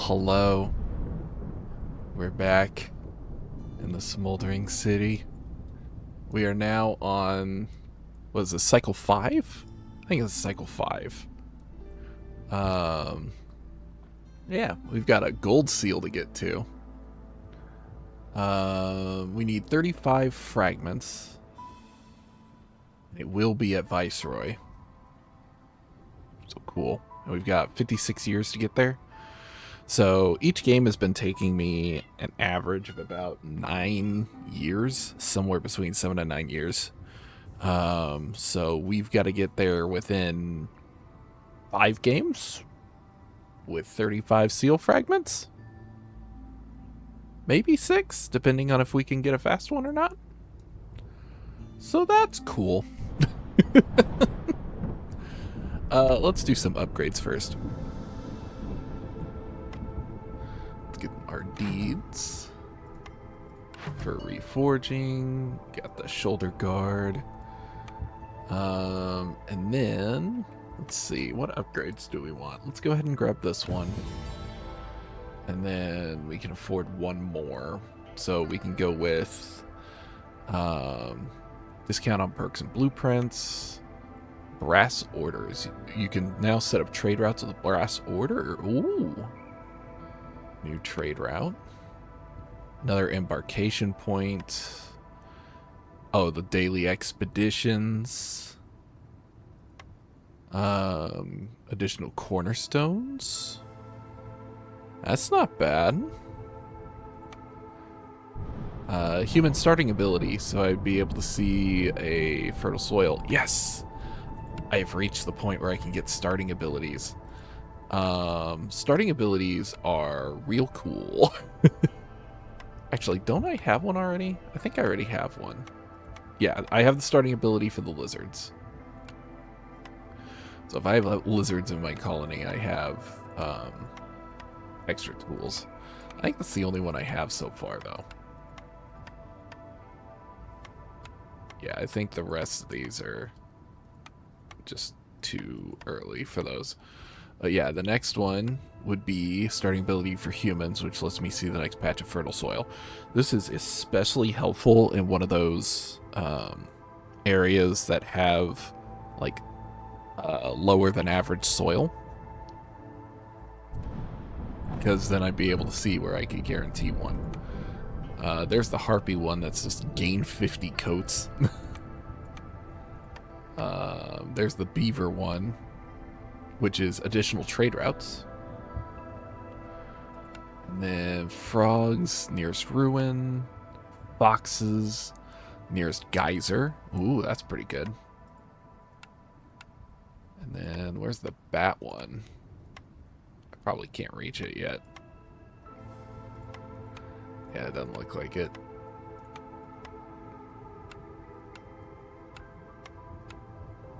Hello. We're back in the smoldering city. We are now on, what is this, cycle 5? I think it's cycle 5. Um, yeah, we've got a gold seal to get to. We need 35 fragments. It will be at Viceroy. So cool. And we've got 56 years to get there. So each game has been taking me an average of about 9 years, somewhere between 7 and 9 years. So we've got to get there within 5 games with 35 seal fragments. Maybe 6, depending on if we can get a fast one or not. So that's cool. Let's do some upgrades first. Let's get our deeds for reforging. Got the shoulder guard. And then let's see, what upgrades do we want? Let's go ahead and grab this one. And then we can afford one more. So we can go with discount on perks and blueprints. Brass orders. You can now set up trade routes with a brass order. Ooh. New trade route. Another embarkation point. Oh, the daily expeditions. Additional cornerstones. That's not bad. Human starting ability, so I'd be able to see a fertile soil. Yes! I have reached the point where I can get starting abilities. Starting abilities are real cool. Actually, don't I have one already? I think I already have one. Yeah, I have the starting ability for the lizards. So if I have lizards in my colony, I have extra tools. I think that's the only one I have so far, though. Yeah, I think the rest of these are just too early for those. But yeah, the next one would be starting ability for humans, which lets me see the next patch of fertile soil. This is especially helpful in one of those areas that have like lower than average soil, because then I'd be able to see where I could guarantee one. There's the harpy one that's just gain 50 coats. There's the beaver one, which is additional trade routes. And then frogs, nearest ruin. Foxes, nearest geyser. Ooh, that's pretty good. And then where's the bat one? I probably can't reach it yet. Yeah, it doesn't look like it.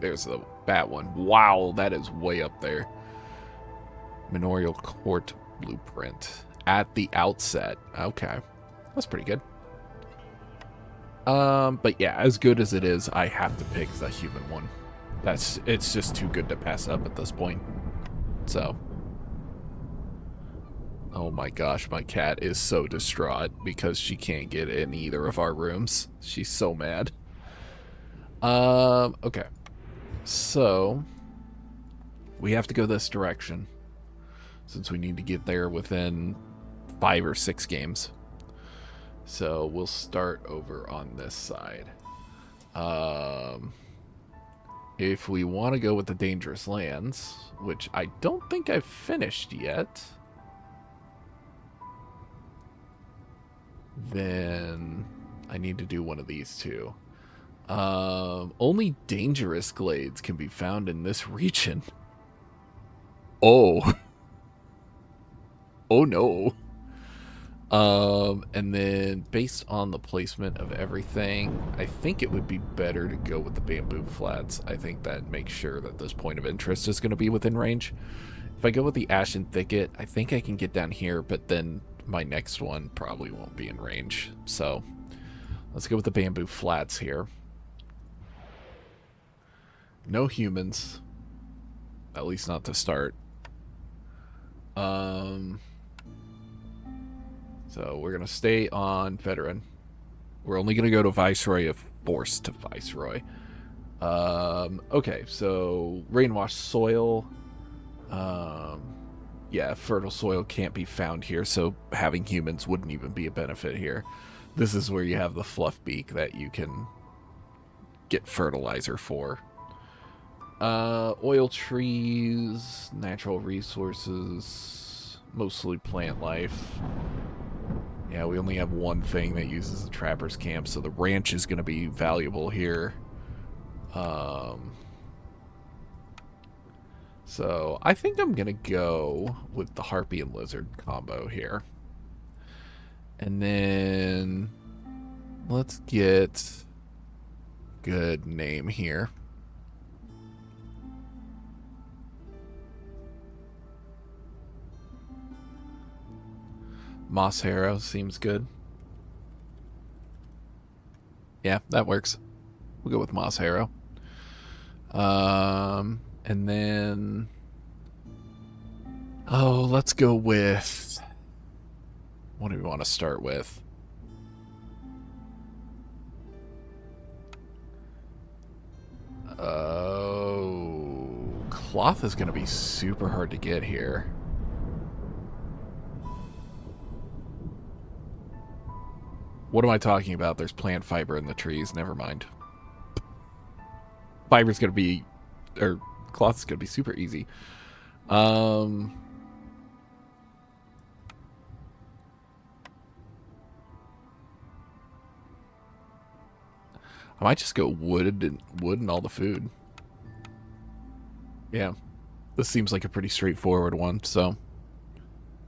There's the bat one. Wow, that is way up there. Manorial Court blueprint at the outset. Okay, that's pretty good. But yeah, as good as it is, I have to pick the human one. It's just too good to pass up at this point. So, oh my gosh, my cat is so distraught because she can't get in either of our rooms. She's so mad. Okay. So, we have to go this direction, since we need to get there within 5 or 6 games. So, we'll start over on this side. If we want to go with the dangerous lands, which I don't think I've finished yet, then I need to do one of these two. Only dangerous glades can be found in this region. Oh. Oh no. And then based on the placement of everything, I think it would be better to go with the bamboo flats. I think that makes sure that this point of interest is going to be within range. If I go with the ashen thicket, I think I can get down here, but then my next one probably won't be in range. So let's go with the bamboo flats here. No humans, at least not to start. So we're going to stay on veteran. We're only going to go to Viceroy if forced to Viceroy. Okay, so rainwash soil. Yeah, fertile soil can't be found here, so having humans wouldn't even be a benefit here. This is where you have the fluff beak that you can get fertilizer for. Oil trees, natural resources, mostly plant life. Yeah, we only have one thing that uses the trapper's camp, so the ranch is going to be valuable here. So I think I'm going to go with the harpy and lizard combo here. And then let's get good name here. Mossharrow seems good. Yeah, that works. We'll go with Mossharrow. And then... Oh, let's go with... What do we want to start with? Oh... Cloth is going to be super hard to get here. What am I talking about? There's plant fiber in the trees. Never mind. Fiber's going to be... Or cloth's going to be super easy. I might just go wood and all the food. Yeah. This seems like a pretty straightforward one, so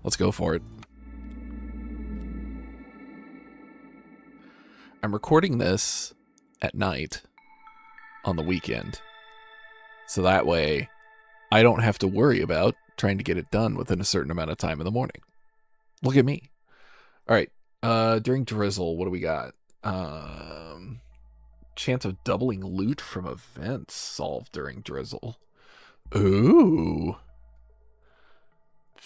let's go for it. I'm recording this at night on the weekend, so that way I don't have to worry about trying to get it done within a certain amount of time in the morning. Look at me. All right. During drizzle, what do we got? Chance of doubling loot from events solved during drizzle. Ooh.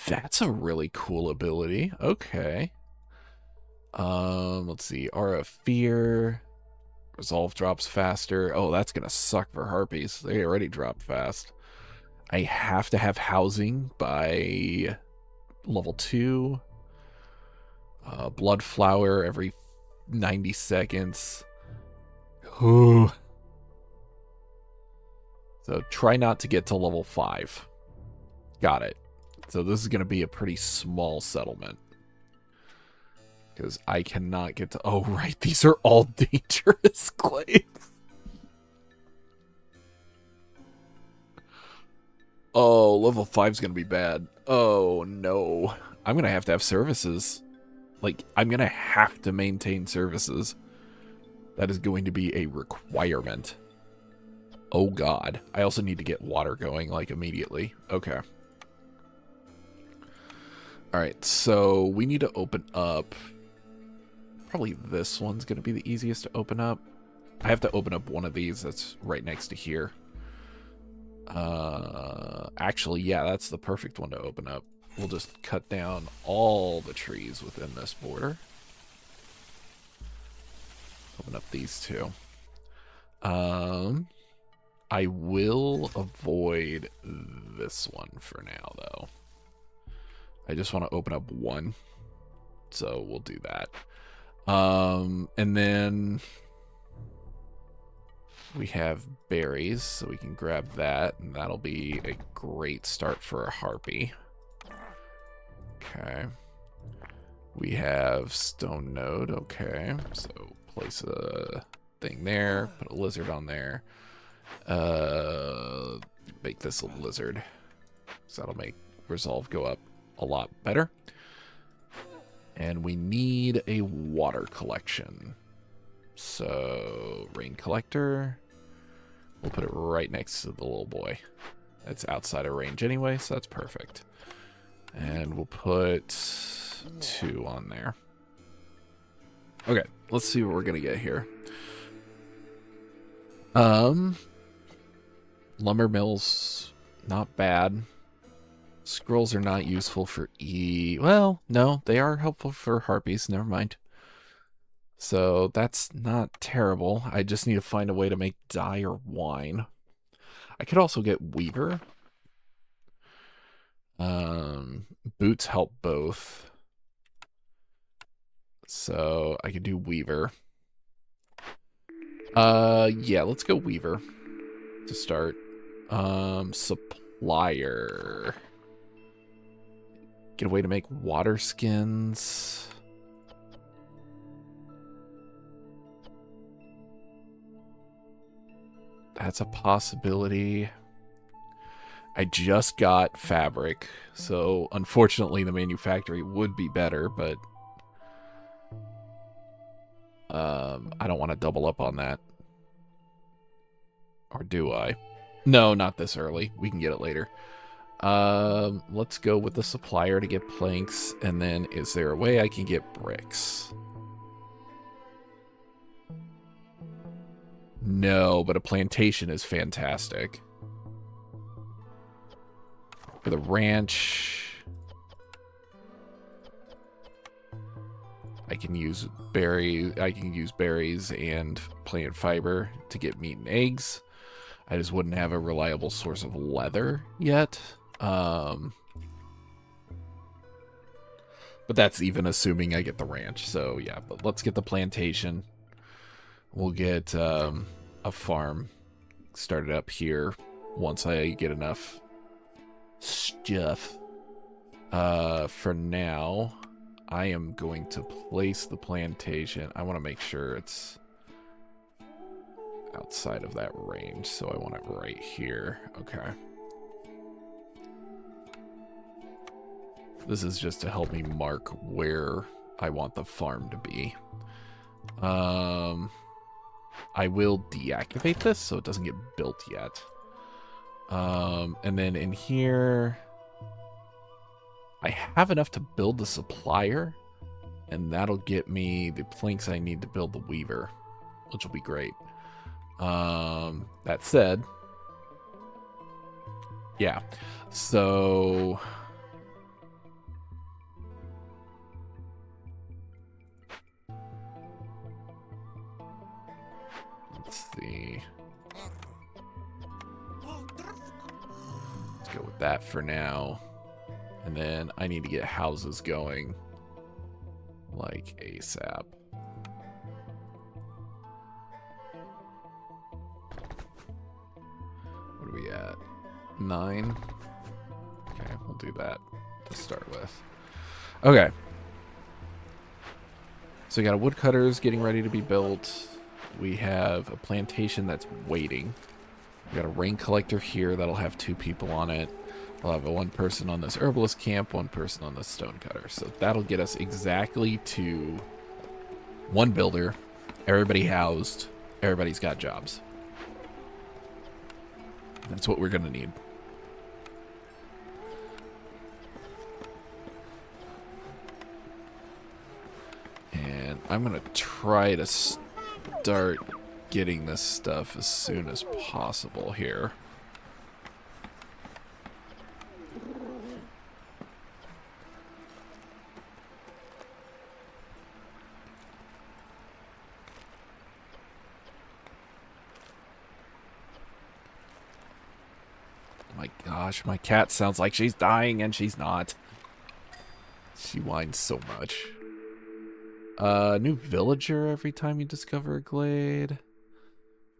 That's a really cool ability. Okay. Let's see. Aura of Fear. Resolve drops faster. Oh, that's gonna suck for harpies. They already drop fast. I have to have housing by level 2. Blood flower every 90 seconds. Ooh. So try not to get to level 5. Got it. So this is going to be a pretty small settlement. Because I cannot get to... Oh, right. These are all dangerous glades. Oh, level 5 is going to be bad. Oh, no. I'm going to have services. Like, I'm going to have to maintain services. That is going to be a requirement. Oh, God. I also need to get water going, like, immediately. Okay. Alright, so we need to open up... Probably this one's going to be the easiest to open up. I have to open up one of these that's right next to here. Actually, yeah, that's the perfect one to open up. We'll just cut down all the trees within this border. Open up these two. I will avoid this one for now, though. I just want to open up one. So we'll do that. And then we have berries, so we can grab that, and that'll be a great start for a harpy. Okay. We have stone node, okay. So place a thing there, put a lizard on there. Make this a lizard. So that'll make resolve go up a lot better. And we need a water collection. So, rain collector. We'll put it right next to the little boy. It's outside of range anyway, so that's perfect. And we'll put 2 on there. Okay, let's see what we're gonna get here. Lumber mill's not bad. Scrolls are not useful for Well, no, they are helpful for harpies. Never mind. So that's not terrible. I just need to find a way to make dye or wine. I could also get Weaver. Boots help both. So I could do Weaver. Yeah, let's go Weaver to start. Supplier. Get a way to make water skins. That's a possibility. I just got fabric, so unfortunately the manufactory would be better, but I don't want to double up on that. Or do I? No, not this early. We can get it later. Let's go with the supplier to get planks, and then is there a way I can get bricks? No, but a plantation is fantastic. For the ranch, I can use berries and plant fiber to get meat and eggs. I just wouldn't have a reliable source of leather yet. But that's even assuming I get the ranch. So yeah, but let's get the plantation. We'll get a farm started up here once I get enough stuff. For now, I am going to place the plantation. I want to make sure it's outside of that range, so I want it right here. Okay. This is just to help me mark where I want the farm to be. I will deactivate this so it doesn't get built yet. And then in here, I have enough to build the supplier, and that'll get me the planks I need to build the weaver, which will be great. That said, yeah, so let's see. Let's go with that for now. And then I need to get houses going like ASAP. What are we at? 9? Okay, we'll do that to start with. Okay. So we got a woodcutters getting ready to be built. We have a plantation that's waiting. We got a rain collector here that'll have 2 people on it. I'll have 1 person on this herbalist camp, 1 person on this stonecutter. So that'll get us exactly to 1 builder, everybody housed, everybody's got jobs. That's what we're going to need. And I'm going to try to start getting this stuff as soon as possible here. My gosh, my cat sounds like she's dying and she's not. She whines so much. New villager every time you discover a glade.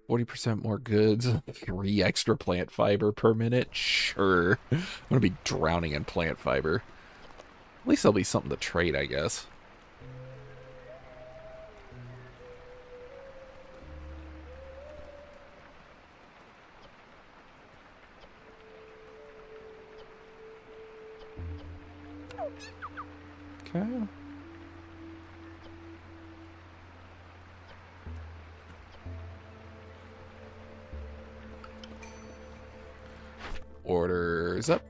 40% more goods. 3 extra plant fiber per minute. Sure. I'm gonna be drowning in plant fiber. At least there'll be something to trade, I guess. Okay. Orders up.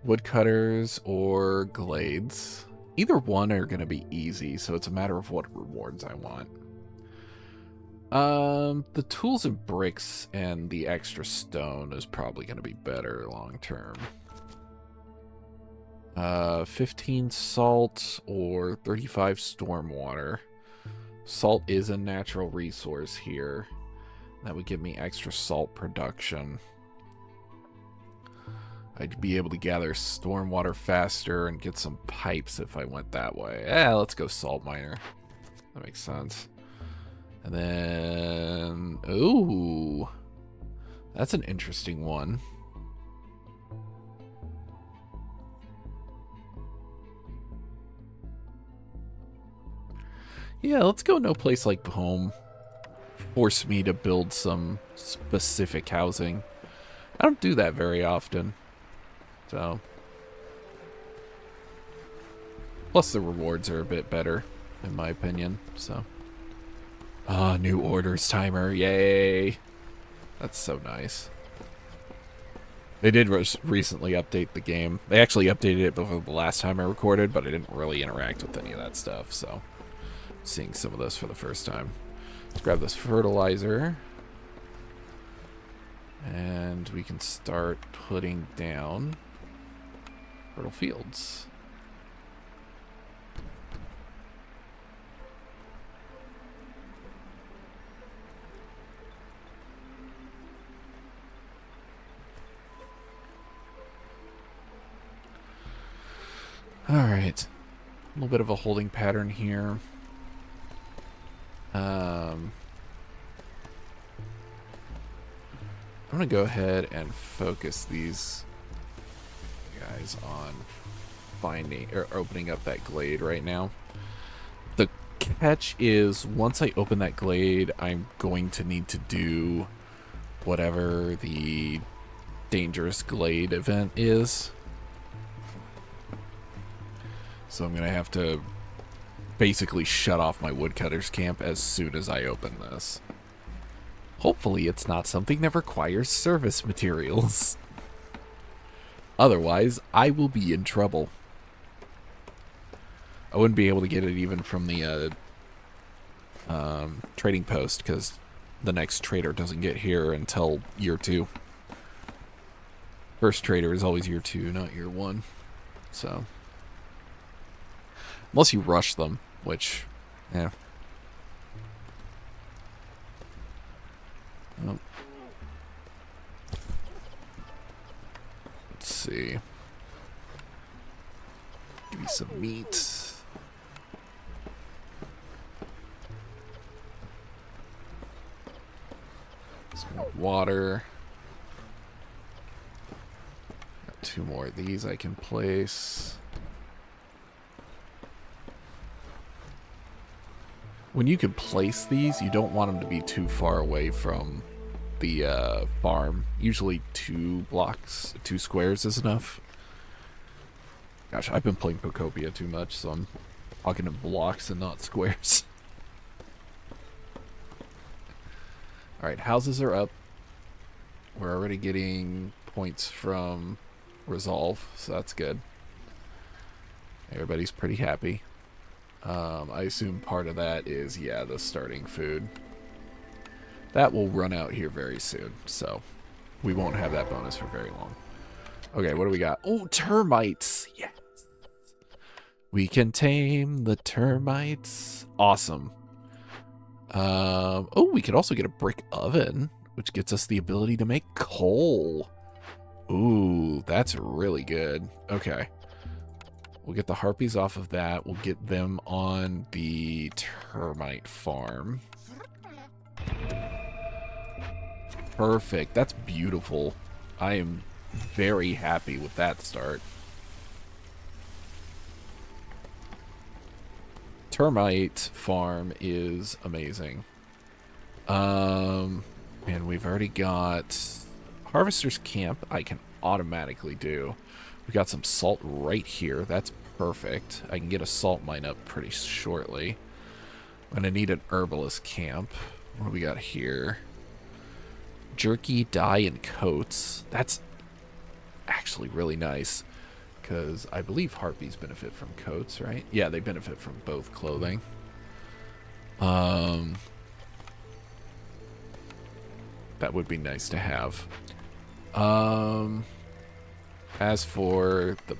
Woodcutters or glades. Either one are going to be easy, so it's a matter of what rewards I want. The tools and bricks and the extra stone is probably going to be better long term. 15 salt or 35 stormwater. Salt is a natural resource here. That would give me extra salt production. I'd be able to gather stormwater faster and get some pipes if I went that way. Let's go salt miner. That makes sense. And then... Ooh. That's an interesting one. Yeah, let's go no place like home. Force me to build some specific housing. I don't do that very often. So. Plus the rewards are a bit better, in my opinion. So. Ah, new orders timer. Yay. That's so nice. They did recently update the game. They actually updated it before the last time I recorded, but I didn't really interact with any of that stuff, so seeing some of this for the first time. Let's grab this fertilizer. And we can start putting down fertile fields. Alright. A little bit of a holding pattern here. I'm going to go ahead and focus these guys on finding or opening up that glade right now. The catch is once I open that glade, I'm going to need to do whatever the dangerous glade event is. So I'm going to have to basically shut off my woodcutter's camp as soon as I open this. Hopefully it's not something that requires service materials. Otherwise, I will be in trouble. I wouldn't be able to get it even from the trading post, because the next trader doesn't get here until year 2. First trader is always year 2, not year 1. So... unless you rush them, which, yeah. Oh. Let's see. Give me some meat. Some more water. Got 2 more of these I can place. When you can place these, you don't want them to be too far away from the farm. Usually 2 blocks, 2 squares is enough. Gosh, I've been playing Pocopia too much, so I'm talking in blocks and not squares. Alright, houses are up. We're already getting points from Resolve, so that's good. Everybody's pretty happy. I assume part of that is, yeah, the starting food. That will run out here very soon, so we won't have that bonus for very long. Okay, what do we got? Oh, termites! Yes! We can tame the termites. Awesome. Oh, we could also get a brick oven, which gets us the ability to make coal. Ooh, that's really good. Okay. We'll get the harpies off of that. We'll get them on the termite farm. Perfect. That's beautiful. I am very happy with that start. Termite farm is amazing. And we've already got Harvester's Camp I can automatically do. We got some salt right here. That's perfect. I can get a salt mine up pretty shortly. I'm going to need an herbalist camp. What do we got here? Jerky, dye, and coats. That's actually really nice, because I believe harpies benefit from coats, right? Yeah, they benefit from both clothing. That would be nice to have. As for the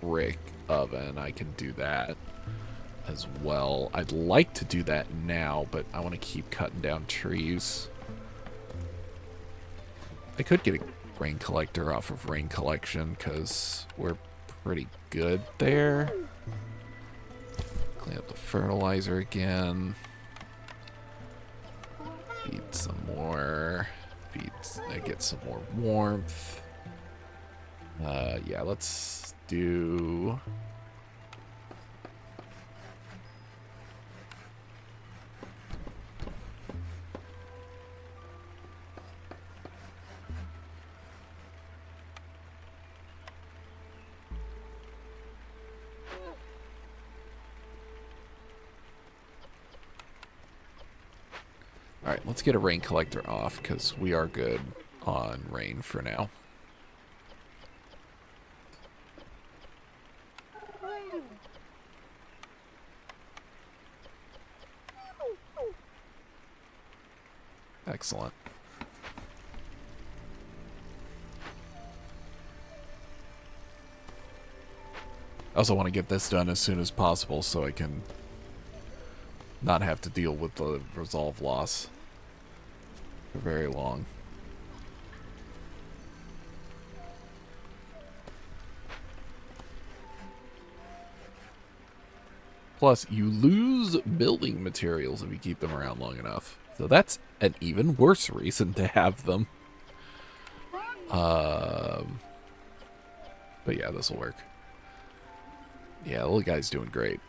brick oven, I can do that as well. I'd like to do that now, but I want to keep cutting down trees. I could get a rain collector off of rain collection because we're pretty good there. Clean up the fertilizer again. Feed some more. Get some more warmth. Yeah, let's do... Alright, let's get a rain collector off, because we are good on rain for now. Excellent. I also want to get this done as soon as possible so I can not have to deal with the resolve loss for very long. Plus, you lose building materials if you keep them around long enough. So that's an even worse reason to have them. But yeah, this will work. Yeah, the little guy's doing great.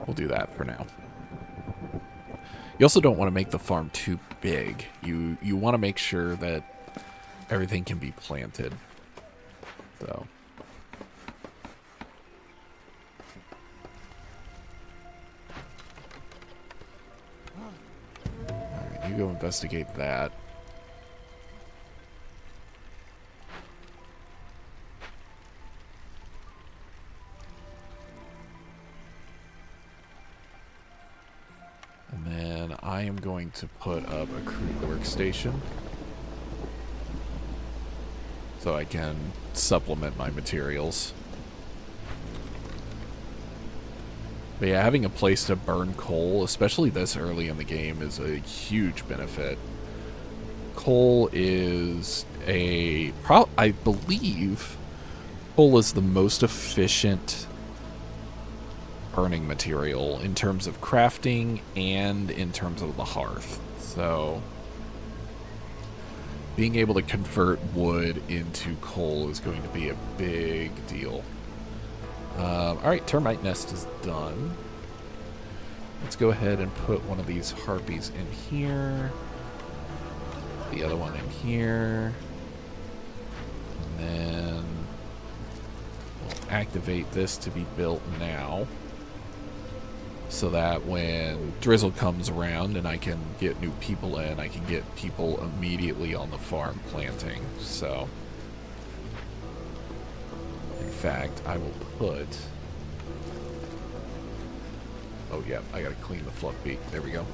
We'll do that for now. You also don't want to make the farm too big. You want to make sure that everything can be planted. So. Alright, you go investigate that. And then I am going to put up a crude workstation so I can supplement my materials. But yeah, having a place to burn coal, especially this early in the game, is a huge benefit. Coal is I believe coal is the most efficient burning material in terms of crafting and in terms of the hearth. So being able to convert wood into coal is going to be a big deal. Alright, termite nest is done. Let's go ahead and put one of these harpies in here. The other one in here. And then we'll activate this to be built now. So that when drizzle comes around and I can get new people in, I can get people immediately on the farm planting. So, in fact, I will put... Oh, yeah, I gotta clean the fluff beak. There we go.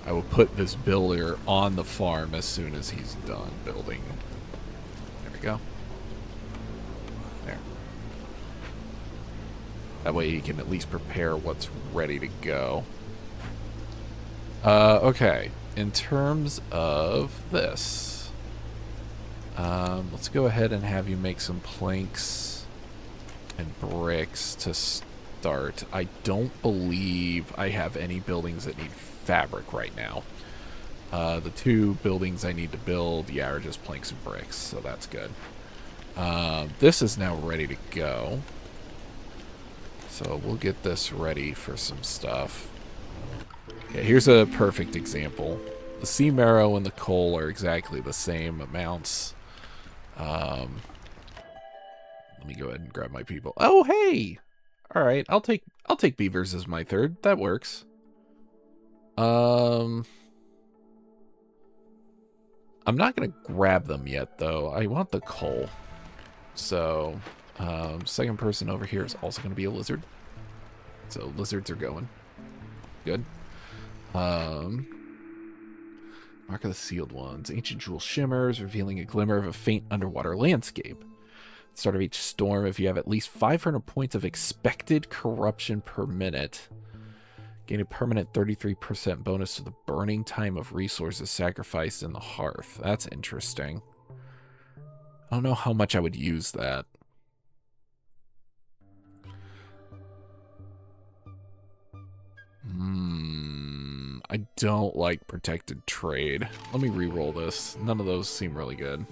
I will put this builder on the farm as soon as he's done building. There we go. There. That way he can at least prepare what's ready to go. Okay. In terms of this, let's go ahead and have you make some planks and bricks to start. I don't believe I have any buildings that need fabric right now. The two buildings I need to build, yeah, are just planks and bricks, so that's good. This is now ready to go. So we'll get this ready for some stuff. Okay, here's a perfect example. The sea marrow and the coal are exactly the same amounts. Let me go ahead and grab my people. Oh, hey! All right, I'll take beavers as my third. That works. I'm not gonna grab them yet, though. I want the coal. So, second person over here is also gonna be a lizard. So lizards are going. Good. Mark of the Sealed Ones. Ancient jewel shimmers, revealing a glimmer of a faint underwater landscape. At the start of each storm, if you have at least 500 points of expected corruption per minute, gain a permanent 33% bonus to the burning time of resources sacrificed in the hearth. That's interesting. I don't know how much I would use that. I don't like protected trade. Let me re-roll this. None of those seem really good.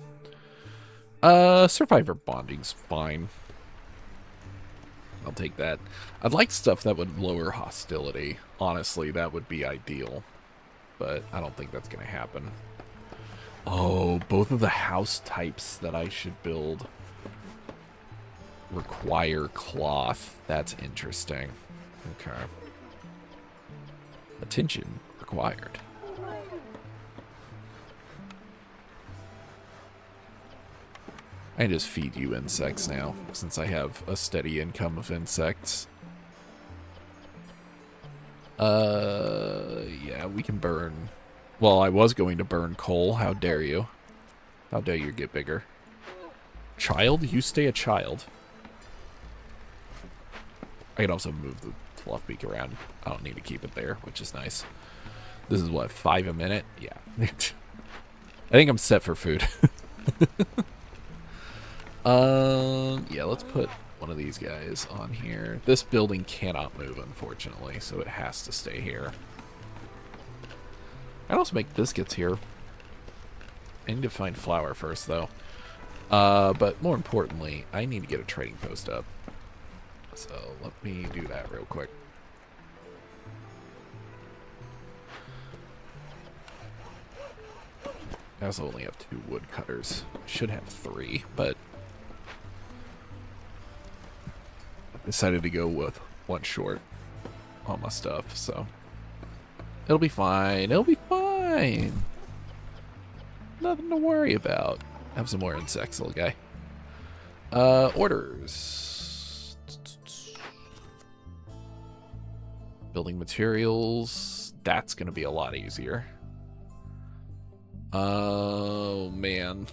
Survivor bonding's fine. I'll take that. I'd like stuff that would lower hostility. Honestly, that would be ideal. But I don't think that's going to happen. Oh, both of the house types that I should build require cloth. That's interesting. Okay. Attention required. I just feed you insects now, since I have a steady income of insects. Yeah, we can burn. Well, I was going to burn coal. How dare you? How dare you get bigger? Child? You stay a child. I can also move the fluff beak around. I don't need to keep it there, which is nice. This is what, 5 a minute? Yeah. I think I'm set for food. Yeah, let's put one of these guys on here. This building cannot move, unfortunately, so it has to stay here. I'd also make biscuits here. I need to find flour first, though. But more importantly, I need to get a trading post up. So let me do that real quick. I also only have 2 woodcutters. Should have 3, but I decided to go with 1 short on my stuff, so it'll be fine. It'll be fine. Nothing to worry about. Have some more insects, little guy. Orders. Building materials. That's going to be a lot easier. Oh, man.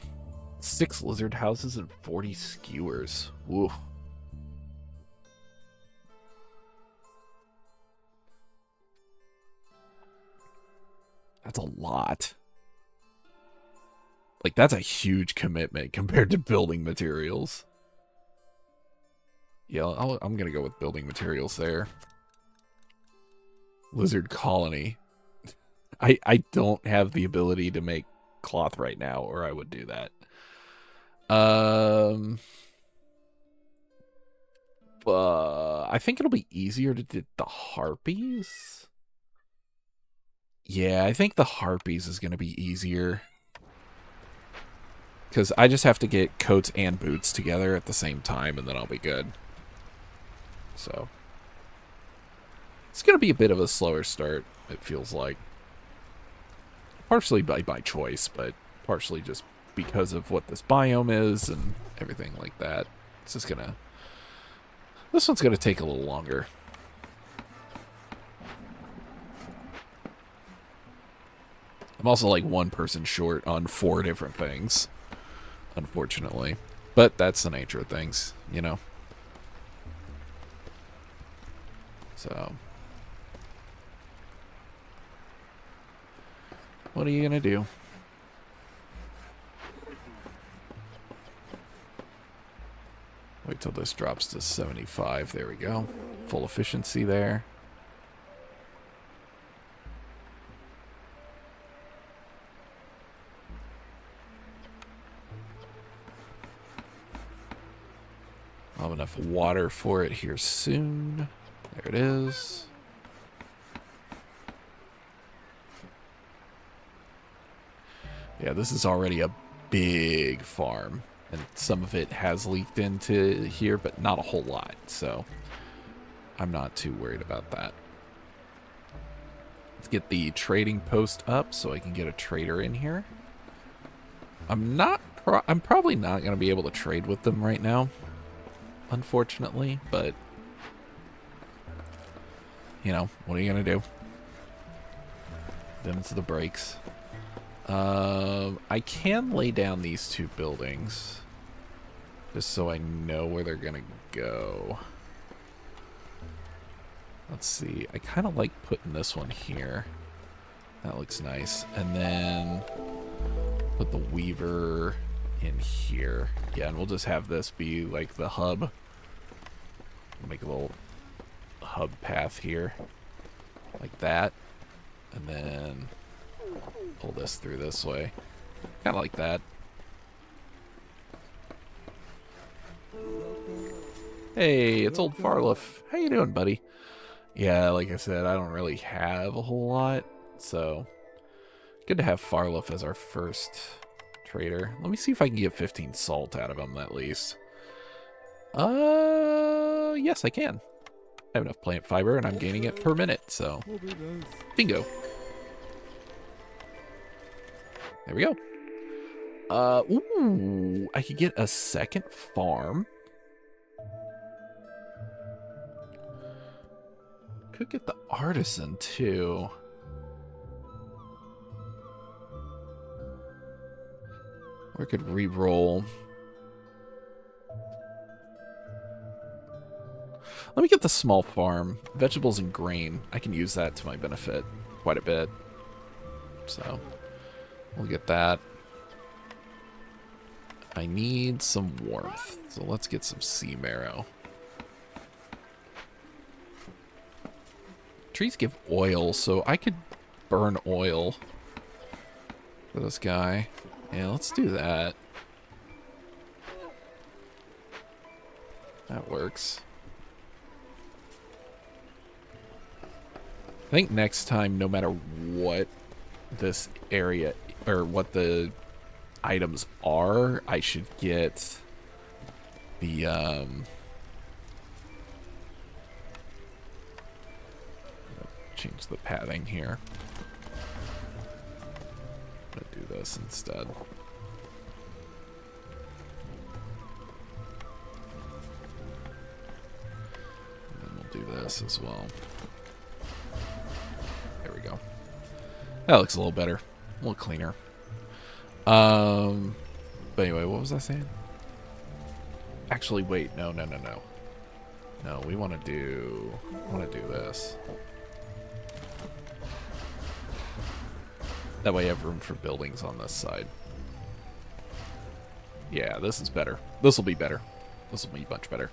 6 lizard houses and 40 skewers. Woo. That's a lot. Like, that's a huge commitment compared to building materials. Yeah, I'm going to go with building materials there. Lizard colony. I don't have the ability to make cloth right now, or I would do that. I think it'll be easier to do the harpies. Yeah, I think the harpies is going to be easier. Because I just have to get coats and boots together at the same time, and then I'll be good. So it's going to be a bit of a slower start, it feels like. Partially by choice, but partially just because of what this biome is and everything like that. It's just gonna... This one's gonna take a little longer. I'm also like 1 person short on 4 different things, unfortunately. But that's the nature of things, you know? So... what are you gonna do? Wait till this drops to 75. There we go. Full efficiency there. I'll have enough water for it here soon. There it is. Yeah, this is already a big farm, and some of it has leaked into here, but not a whole lot, so I'm not too worried about that. Let's get the trading post up so I can get a trader in here. I'm probably not going to be able to trade with them right now, unfortunately, but you know, what are you going to do? Then it's the brakes. I can lay down these 2 buildings. Just so I know where they're going to go. Let's see. I kind of like putting this one here. That looks nice. And then put the Weaver in here. Yeah, and we'll just have this be like the hub. Make a little hub path here. Like that. And then pull this through this way. Kind of like that. Hey, it's old Farliff. How you doing, buddy? Yeah, like I said, I don't really have a whole lot, so good to have Farliff as our first trader. Let me see if I can get 15 salt out of him at least. Yes, I can. I have enough plant fiber, and I'm gaining it per minute, so bingo. There we go. Ooh, I could get a second farm. Could get the artisan too. Or I could re-roll. Let me get the small farm. Vegetables and grain. I can use that to my benefit quite a bit. So, we'll get that. I need some warmth. So let's get some sea marrow. Trees give oil, so I could burn oil for this guy. Yeah, let's do that. That works. I think next time, no matter what this area, or what the items are, I should get the, change the padding here. I'm gonna do this instead. And then we'll do this as well. There we go. That looks a little better. A little cleaner. But anyway, what was I saying? Actually, wait. No. No, we want to do this. That way I have room for buildings on this side. Yeah, this is better. This will be better. This will be much better.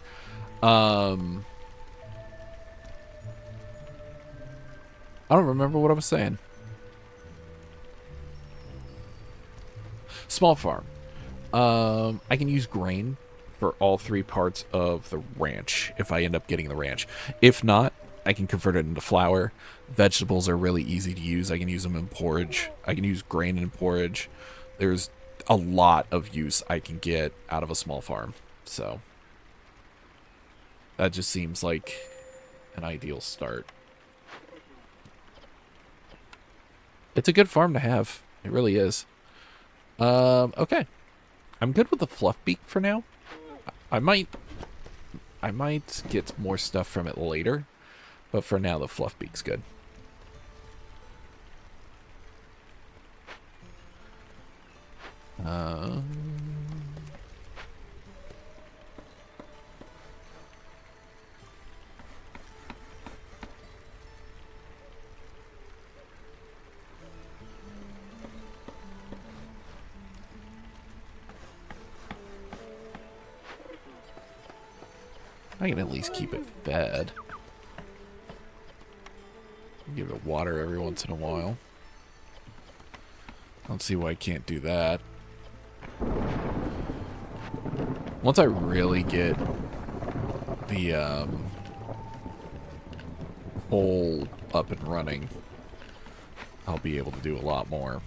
I don't remember what I was saying. Small farm. I can use grain for all 3 parts of the ranch if I end up getting the ranch. If not, I can convert it into flour. Vegetables are really easy to use. I can use them in porridge. I can use grain in porridge. There's a lot of use I can get out of a small farm. So that just seems like an ideal start. It's a good farm to have. It really is. Okay. I'm good with the fluff beak for now. I might get more stuff from it later. But for now, the fluff beak's good. I can at least keep it fed. Give it water every once in a while. I don't see why I can't do that. Once I really get the hole up and running, I'll be able to do a lot more.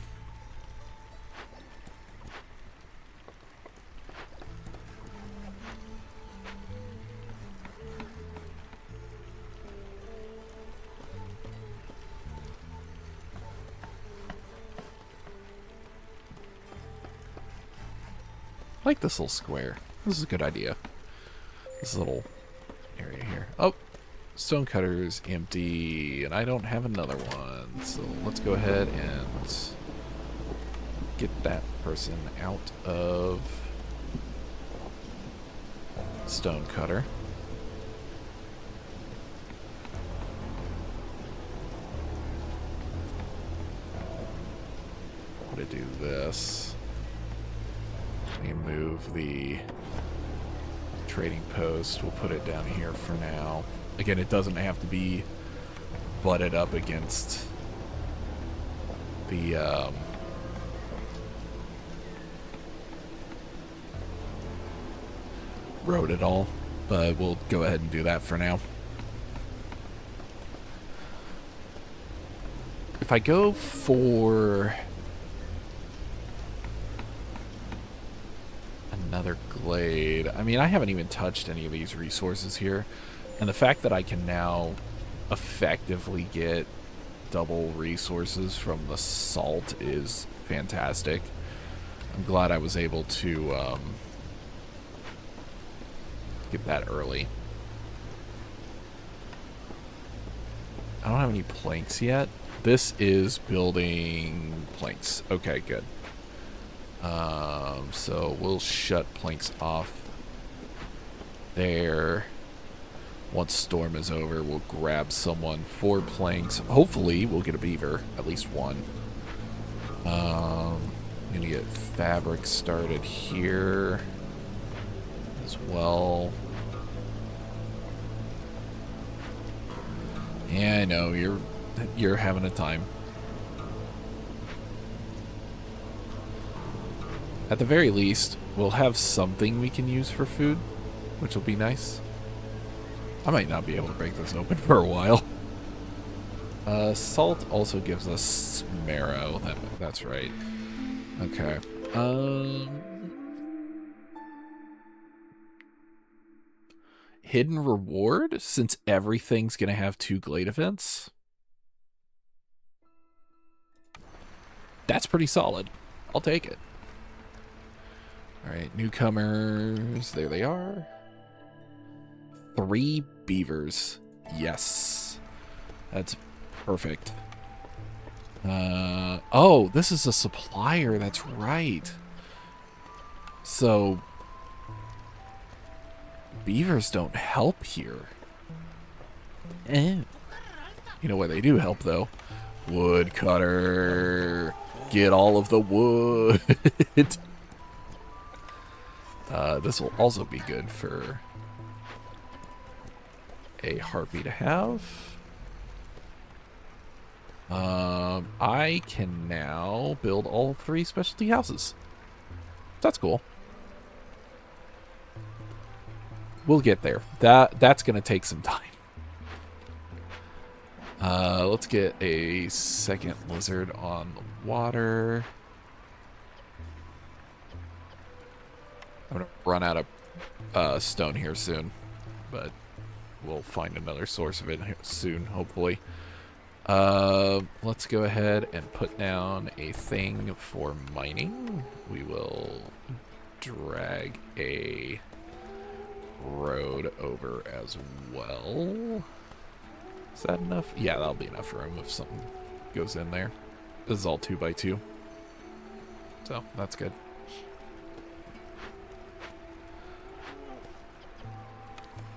I like this little square. This is a good idea. This little area here. Oh, Stonecutter is empty, and I don't have another one. So let's go ahead and get that person out of Stonecutter. I'm gonna do this. Let me move the trading post. We'll put it down here for now. Again, it doesn't have to be butted up against the road at all, but we'll go ahead and do that for now. If I go for another glade, I mean, I haven't even touched any of these resources here, and the fact that I can now effectively get double resources from the salt is fantastic. I'm glad I was able to get that early. I don't have any planks yet. This is building planks. Okay, good. So we'll shut planks off there. Once storm is over, we'll grab someone for planks. Hopefully, we'll get a beaver, at least one. I'm gonna get fabric started here as well. Yeah, I know you're having a time. At the very least, we'll have something we can use for food, which will be nice. I might not be able to break this open for a while. Salt also gives us marrow. That's right. Okay. Hidden reward, since everything's gonna have 2 glade events. That's pretty solid. I'll take it. All right, newcomers. There they are. 3 beavers. Yes. That's perfect. Oh, this is a supplier. That's right. So, beavers don't help here. You know why they do help, though? Woodcutter. Get all of the wood. This will also be good for a harpy to have. I can now build all 3 specialty houses. That's cool. We'll get there. That's gonna take some time. Let's get a second lizard on the water. I'm gonna run out of stone here soon, but we'll find another source of it soon, hopefully. Let's go ahead and put down a thing for mining. We will drag a road over as well. Is that enough? Yeah, that'll be enough room if something goes in there. This is all 2x2. So, that's good.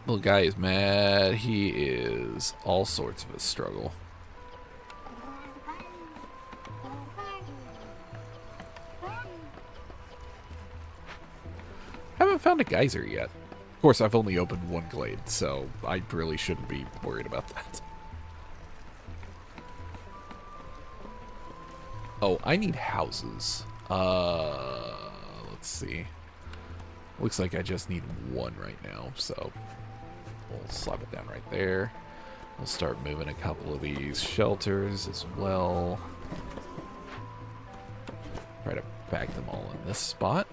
Little guy is mad. He is all sorts of a struggle. Haven't found a geyser yet. Of course, I've only opened 1 glade, so I really shouldn't be worried about that. Oh, I need houses. Let's see. Looks like I just need 1 right now, so we'll slap it down right there. We'll start moving a couple of these shelters as well. Try to pack them all in this spot.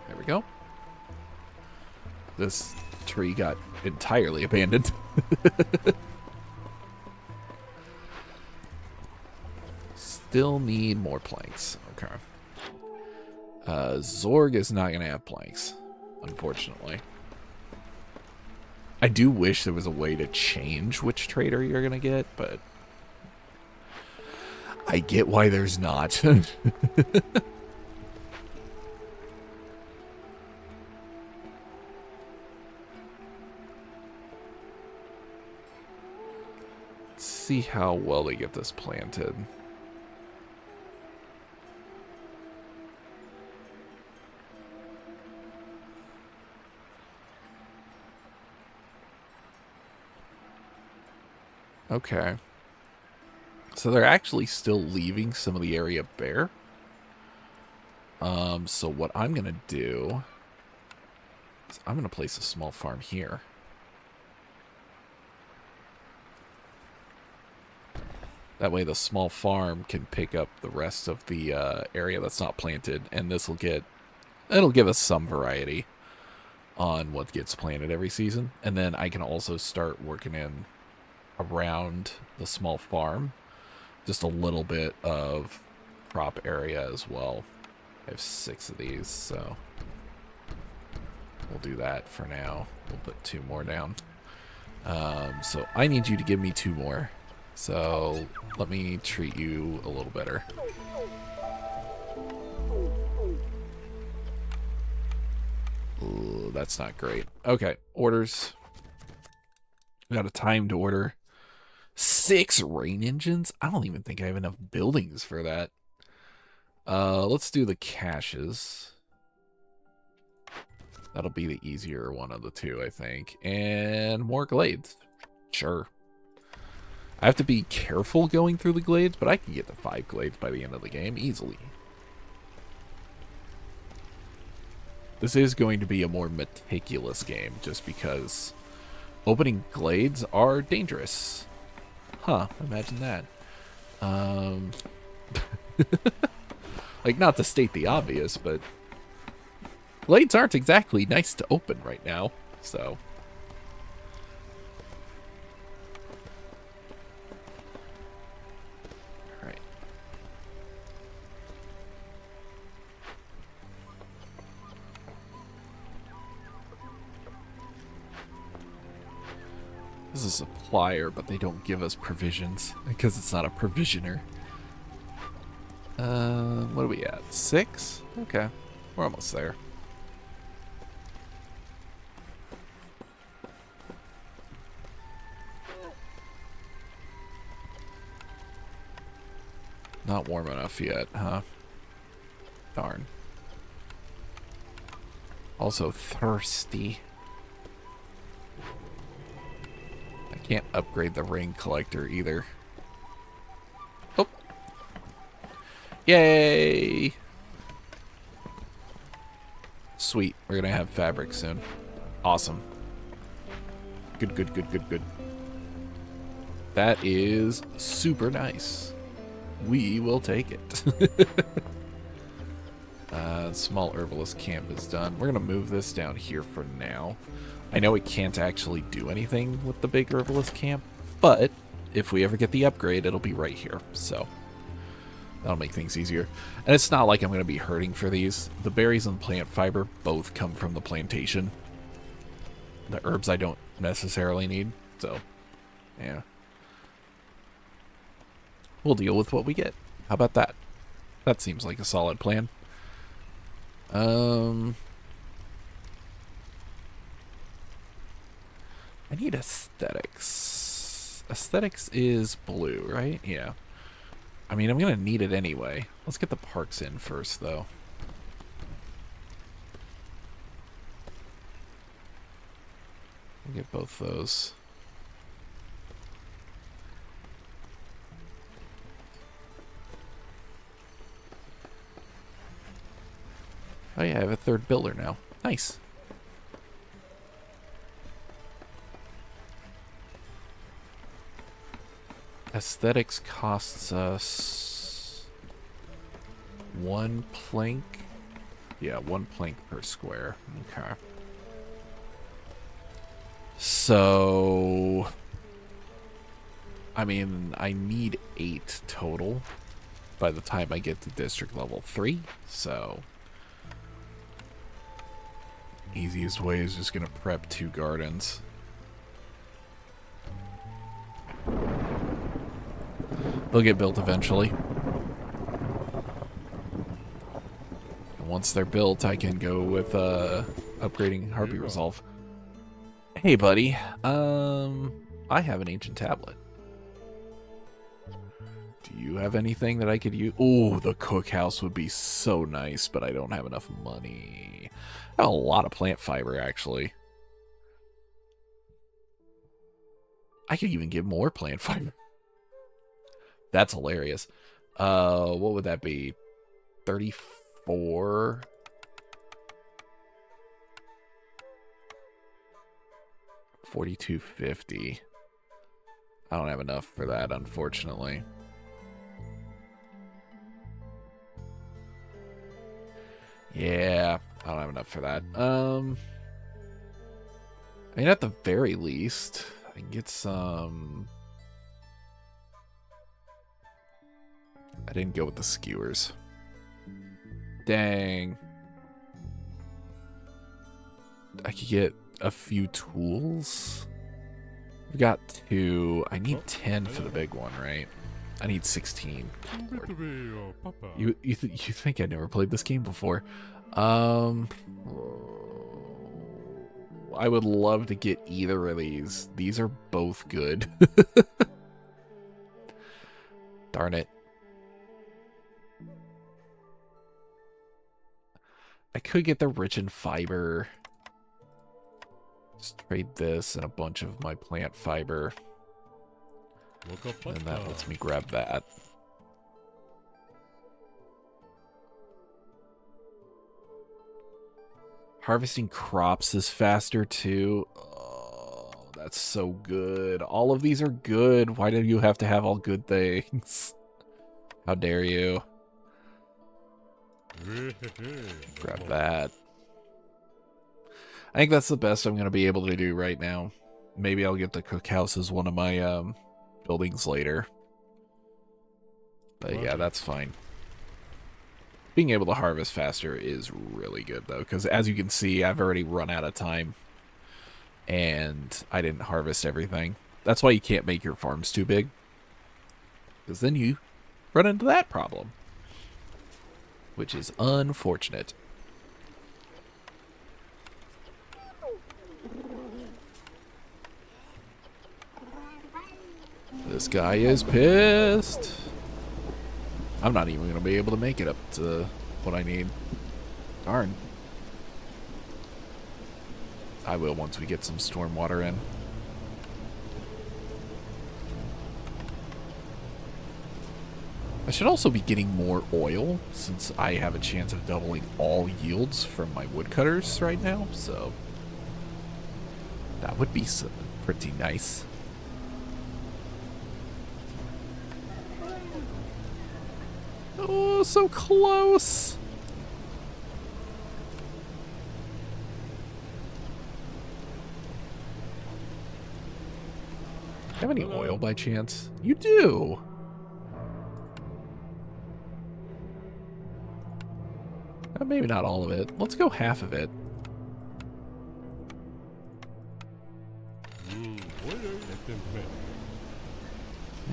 There we go. This tree got entirely abandoned. Still need more planks. Okay. Zorg is not going to have planks, unfortunately. I do wish there was a way to change which trader you're going to get, but I get why there's not. Let's see how well they get this planted. Okay. So they're actually still leaving some of the area bare. So what I'm going to do is I'm going to place a small farm here. That way the small farm can pick up the rest of the area that's not planted, and it'll give us some variety on what gets planted every season. And then I can also start working in around the small farm just a little bit of crop area as well. I have 6 of these, so we'll do that for now. We'll put 2 more down. So I need you to give me 2 more. So let me treat you a little better. Ooh, that's not great. Okay, orders. We got a timed order. 6 rain engines? I don't even think I have enough buildings for that. Let's do the caches. That'll be the easier one of the 2, I think. And more glades. Sure. I have to be careful going through the glades, but I can get to 5 glades by the end of the game easily. This is going to be a more meticulous game just because opening glades are dangerous. Huh, imagine that. Like, not to state the obvious, but glades aren't exactly nice to open right now, so. Alright. This is a supplier, but they don't give us provisions because it's not a provisioner. What are we at? 6? Okay. We're almost there. Not warm enough yet, huh? Darn. Also thirsty. I can't upgrade the ring collector either. Oh. Yay! Sweet. We're gonna have fabric soon. Awesome. Good, good, good, good, good. That is super nice. We will take it. Small herbalist camp is done. We're gonna move this down here for now. I know we can't actually do anything with the big herbalist camp, but if we ever get the upgrade, it'll be right here. So that'll make things easier. And it's not like I'm gonna be hurting for these. The berries and plant fiber both come from the plantation. The herbs I don't necessarily need, so yeah. We'll deal with what we get. How about that? That seems like a solid plan. I need aesthetics. Aesthetics is blue, right? Yeah. I mean, I'm gonna need it anyway. Let's get the parks in first, though. We'll get both those. Oh yeah, I have a third builder now. Nice. Aesthetics costs us 1 plank. Yeah, 1 plank per square. Okay. So, I mean, I need 8 total by the time I get to district level 3, so Easiest way is just going to prep 2 gardens. They'll get built eventually. And once they're built, I can go with upgrading Harpy Resolve. Hey, buddy. I have an ancient tablet. Do you have anything that I could use? Oh, the cookhouse would be so nice, but I don't have enough money. I have a lot of plant fiber, actually. I could even get more plant fiber. That's hilarious. What would that be? 34? $42.50. I don't have enough for that, unfortunately. Yeah, I don't have enough for that. I mean, at the very least, I can get some... I didn't go with the skewers. Dang. I could get a few tools. We've got 2. I need 10 for the big one, right? I need 16. You think I never played this game before? I would love to get either of these. These are both good. Darn it. I could get the rich in fiber. Just trade this and a bunch of my plant fiber. And that lets me grab that. Harvesting crops is faster too. Oh, that's so good. All of these are good. Why do you have to have all good things? How dare you? Grab that. I think that's the best I'm going to be able to do right now. Maybe I'll get the cookhouse as one of my buildings later. But yeah, that's fine. Being able to harvest faster is really good, though, because as you can see, I've already run out of time. And I didn't harvest everything. That's why you can't make your farms too big. Because then you run into that problem. Which is unfortunate. This guy is pissed. I'm not even going to be able to make it up to what I need. Darn. I will once we get some storm water in. I should also be getting more oil, since I have a chance of doubling all yields from my woodcutters right now, so that would be pretty nice. Oh, so close! Do you have any oil by chance? You do! Maybe not all of it. Let's go half of it.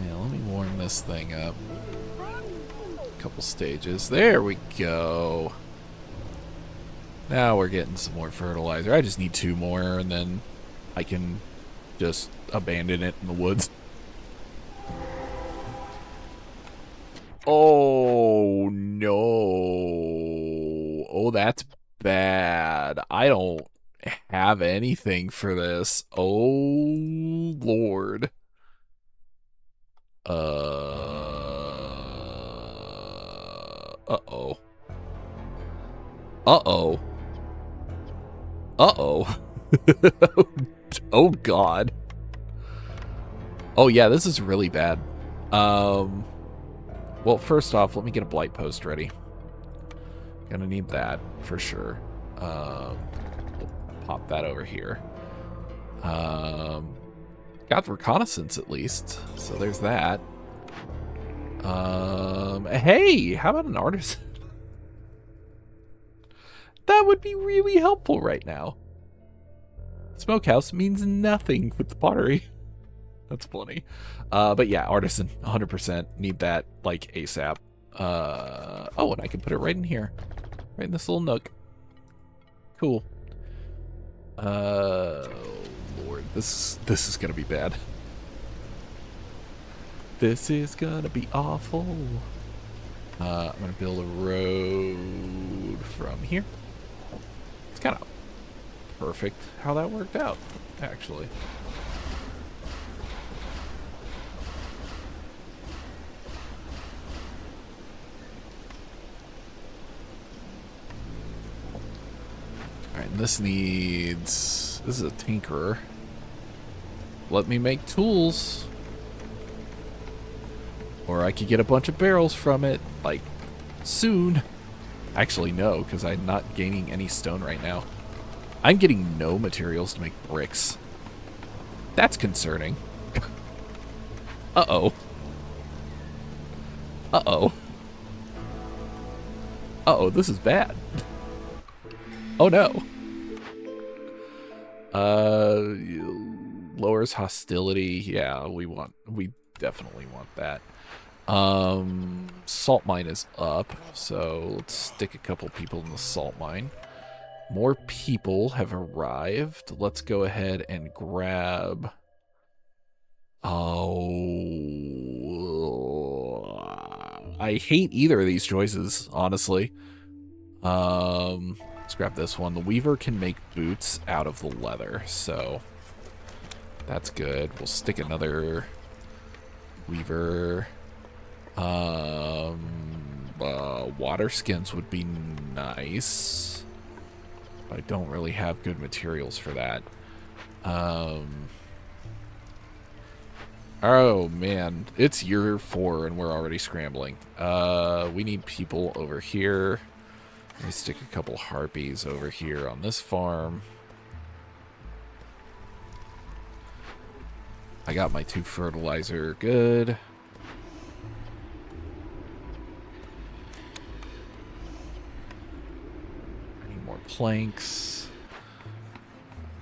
Yeah, let me warm this thing up. A couple stages. There we go. Now we're getting some more fertilizer. I just need 2 more, and then I can just abandon it in the woods. Oh, no. Oh, that's bad. I don't have anything for this. Oh, Lord. Uh-oh. Uh-oh. Uh-oh. Oh, God. Oh, yeah, this is really bad. Well, first off, let me get a blight post ready. Gonna need that, for sure. We'll pop that over here. Got reconnaissance, at least. So there's that. Hey, how about an artisan? That would be really helpful right now. Smokehouse means nothing with the pottery. That's funny. But yeah, artisan, 100%. Need that, like, ASAP. Oh, and I can put it right in here. Right in this little nook. Cool. Lord, this is gonna be bad. This is gonna be awful. I'm gonna build a road from here. It's kind of perfect how that worked out, actually. Alright, and this is a tinkerer. Let me make tools. Or I could get a bunch of barrels from it, like, soon. Actually, no, because I'm not gaining any stone right now. I'm getting no materials to make bricks. That's concerning. Uh-oh. Uh-oh. Uh-oh, this is bad. Oh, no. Lowers hostility. Yeah, we definitely want that. Salt mine is up, so let's stick a couple people in the salt mine. More people have arrived. Let's go ahead and grab... Oh... I hate either of these choices, honestly. Let's grab this one. The weaver can make boots out of the leather, so that's good. We'll stick another weaver. Water skins would be nice, but I don't really have good materials for that. Oh man, it's year 4 and we're already scrambling. We need people over here. Let me stick a couple harpies over here on this farm. I got my 2 fertilizer, good. I need more planks.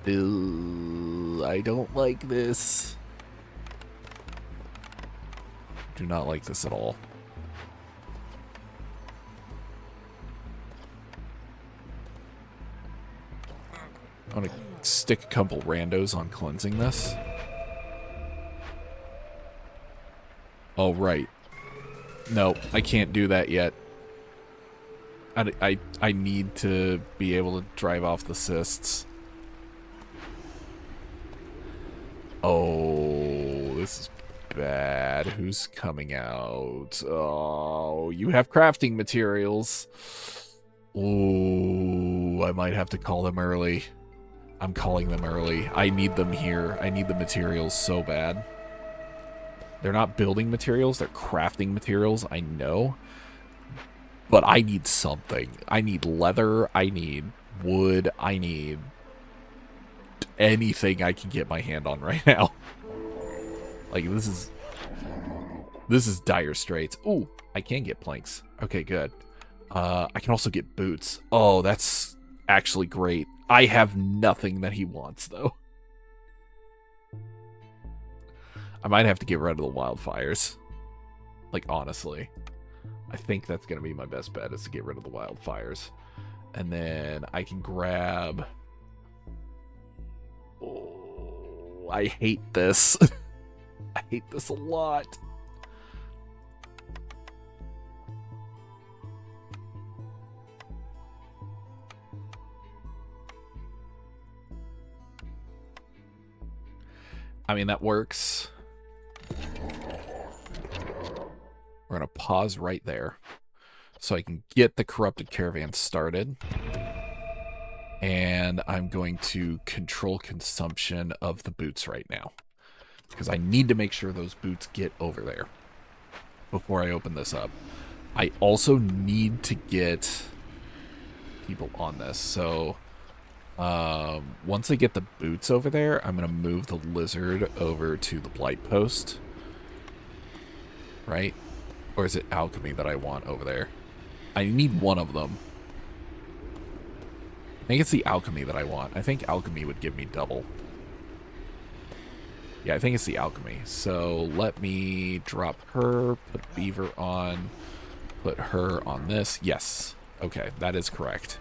Ew, I don't like this. Do not like this at all. I'm gonna stick a couple randos on cleansing this. Oh, right. No, I can't do that yet. I need to be able to drive off the cysts. Oh, this is bad. Who's coming out? Oh, you have crafting materials. Oh, I might have to call them early. I'm calling them early. I need them here. I need the materials so bad. They're not building materials, they're crafting materials, I know. But I need something. I need leather, I need wood, I need anything I can get my hand on right now. Like, this is dire straits. Ooh, I can get planks. Okay, good. I can also get boots. Oh, that's actually great. I have nothing that he wants, though. I might have to get rid of the wildfires. Like, honestly. I think that's going to be my best bet, is to get rid of the wildfires. And then I can grab... Oh, I hate this. I hate this a lot. I mean, that works. We're going to pause right there so I can get the corrupted caravan started. And I'm going to control consumption of the boots right now, because I need to make sure those boots get over there before I open this up. I also need to get people on this. So once I get the boots over there, I'm going to move the lizard over to the blight post. Right? Or is it alchemy that I want over there? I need one of them. I think it's the alchemy that I want. I think alchemy would give me double. Yeah, I think it's the alchemy. So let me drop her, put beaver on, put her on this. Yes. Okay, that is correct.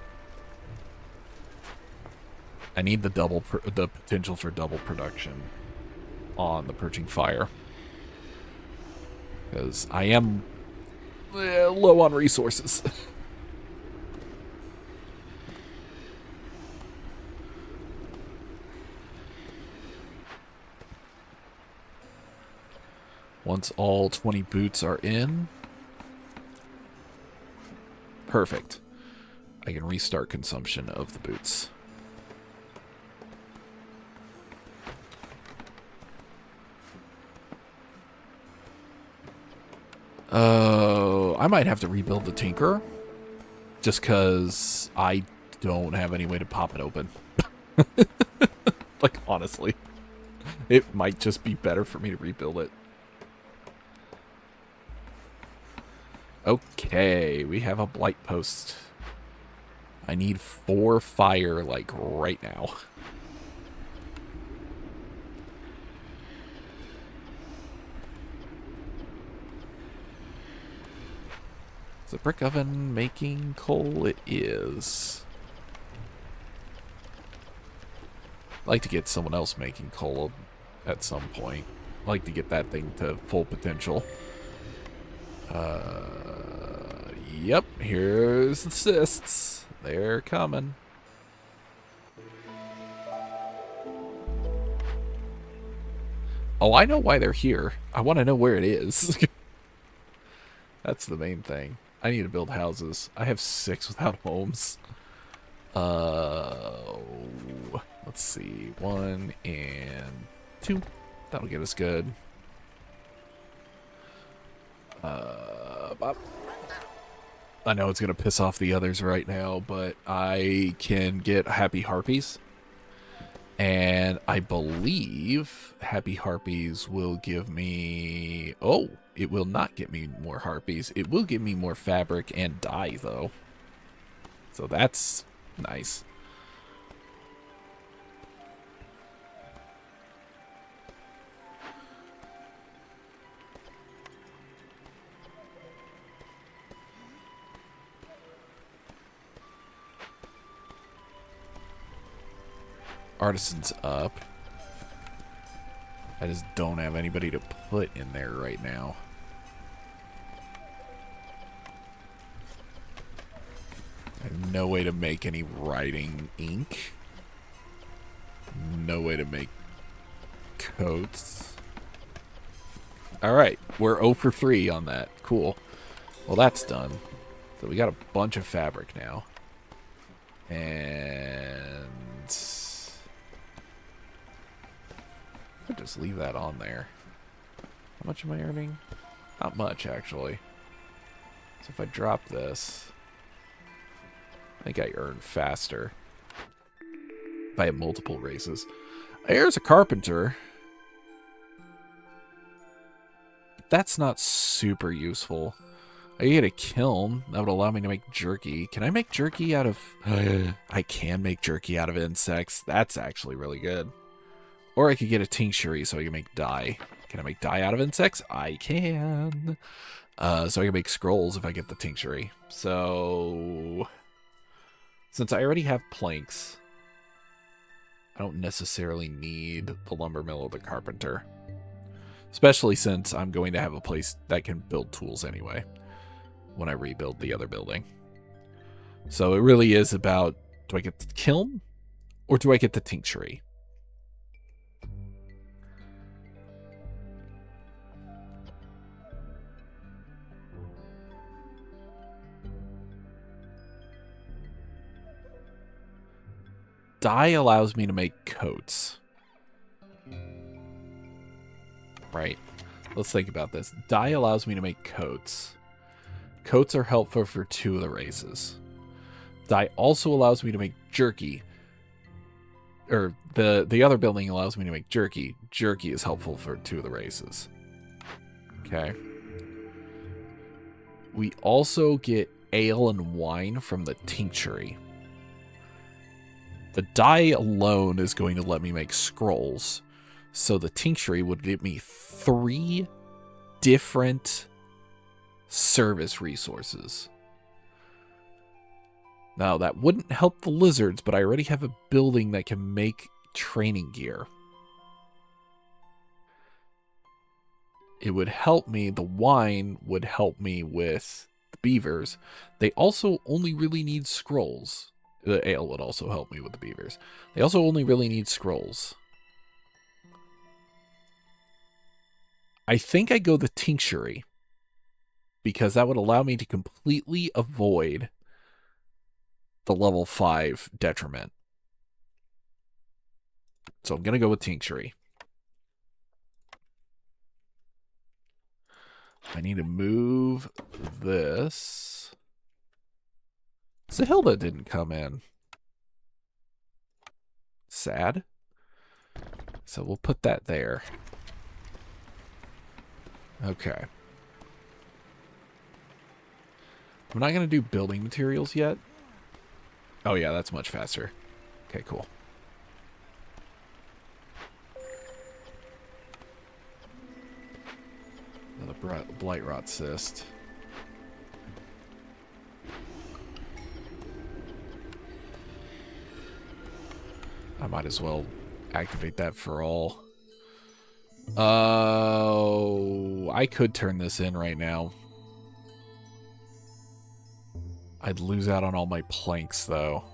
I need the the potential for double production on the Purging Fire. Because I am low on resources. Once all 20 boots are in. Perfect. I can restart consumption of the boots. I might have to rebuild the Tinker. Just because I don't have any way to pop it open. Like, honestly. It might just be better for me to rebuild it. Okay, we have a blight post. I need 4 fire, like, right now. Is the brick oven making coal? It is. I'd like to get someone else making coal at some point. I'd like to get that thing to full potential. Yep, here's the cysts. They're coming. Oh, I know why they're here. I want to know where it is. That's the main thing. I need to build houses. I have 6 without homes. Let's see. 1 and 2. That'll get us good. I know it's going to piss off the others right now, but I can get Happy Harpies. And I believe Happy Harpies will give me... Oh, it will not get me more Harpies. It will give me more fabric and dye, though. So that's nice. Artisan's up. I just don't have anybody to put in there right now. I have no way to make any writing ink. No way to make coats. Alright, we're 0 for 3 on that. Cool. Well, that's done. So we got a bunch of fabric now. And... I'll just leave that on there. How much am I earning? Not much, actually. So if I drop this, I think I earn faster if I have multiple races. Here's a carpenter. But that's not super useful. I get a kiln. That would allow me to make jerky. Can I make jerky out of... I can make jerky out of insects. That's actually really good. Or I could get a tincture so I can make dye. Can I make dye out of insects? I can. So I can make scrolls if I get the tincture. So, since I already have planks, I don't necessarily need the lumber mill or the carpenter. Especially since I'm going to have a place that can build tools anyway when I rebuild the other building. So it really is about, do I get the kiln or do I get the tincture? Dye allows me to make coats. Right. Let's think about this. Dye allows me to make coats. Coats are helpful for 2 of the races. Dye also allows me to make jerky. Or the other building allows me to make jerky. Jerky is helpful for 2 of the races. Okay. We also get ale and wine from the tincture. The dye alone is going to let me make scrolls. So the tincture would give me 3 different service resources. Now, that wouldn't help the lizards, but I already have a building that can make training gear. It would help me. The wine would help me with the beavers. They also only really need scrolls. The ale would also help me with the beavers. They also only really need scrolls. I think I go the tincture, because that would allow me to completely avoid the level 5 detriment. So I'm going to go with tincture. I need to move this. Zahilda didn't come in. Sad. So we'll put that there. Okay. I'm not going to do building materials yet. Oh yeah, that's much faster. Okay, cool. Another blight rot cyst. I might as well activate that for all. Oh, I could turn this in right now. I'd lose out on all my planks, though.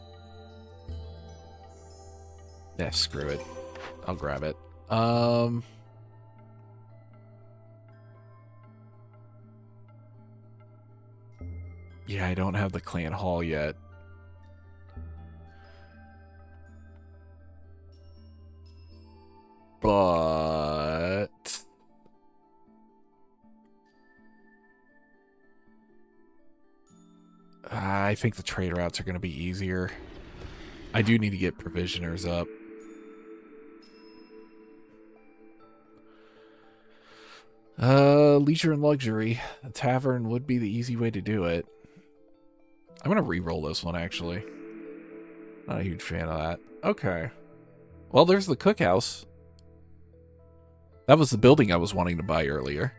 Yeah, screw it. I'll grab it. Yeah, I don't have the clan hall yet. But I think the trade routes are going to be easier. I do need to get provisioners up. Leisure and luxury. The tavern would be the easy way to do it. I'm going to re-roll this one, actually. Not a huge fan of that. Okay. Well, there's the cookhouse. That was the building I was wanting to buy earlier.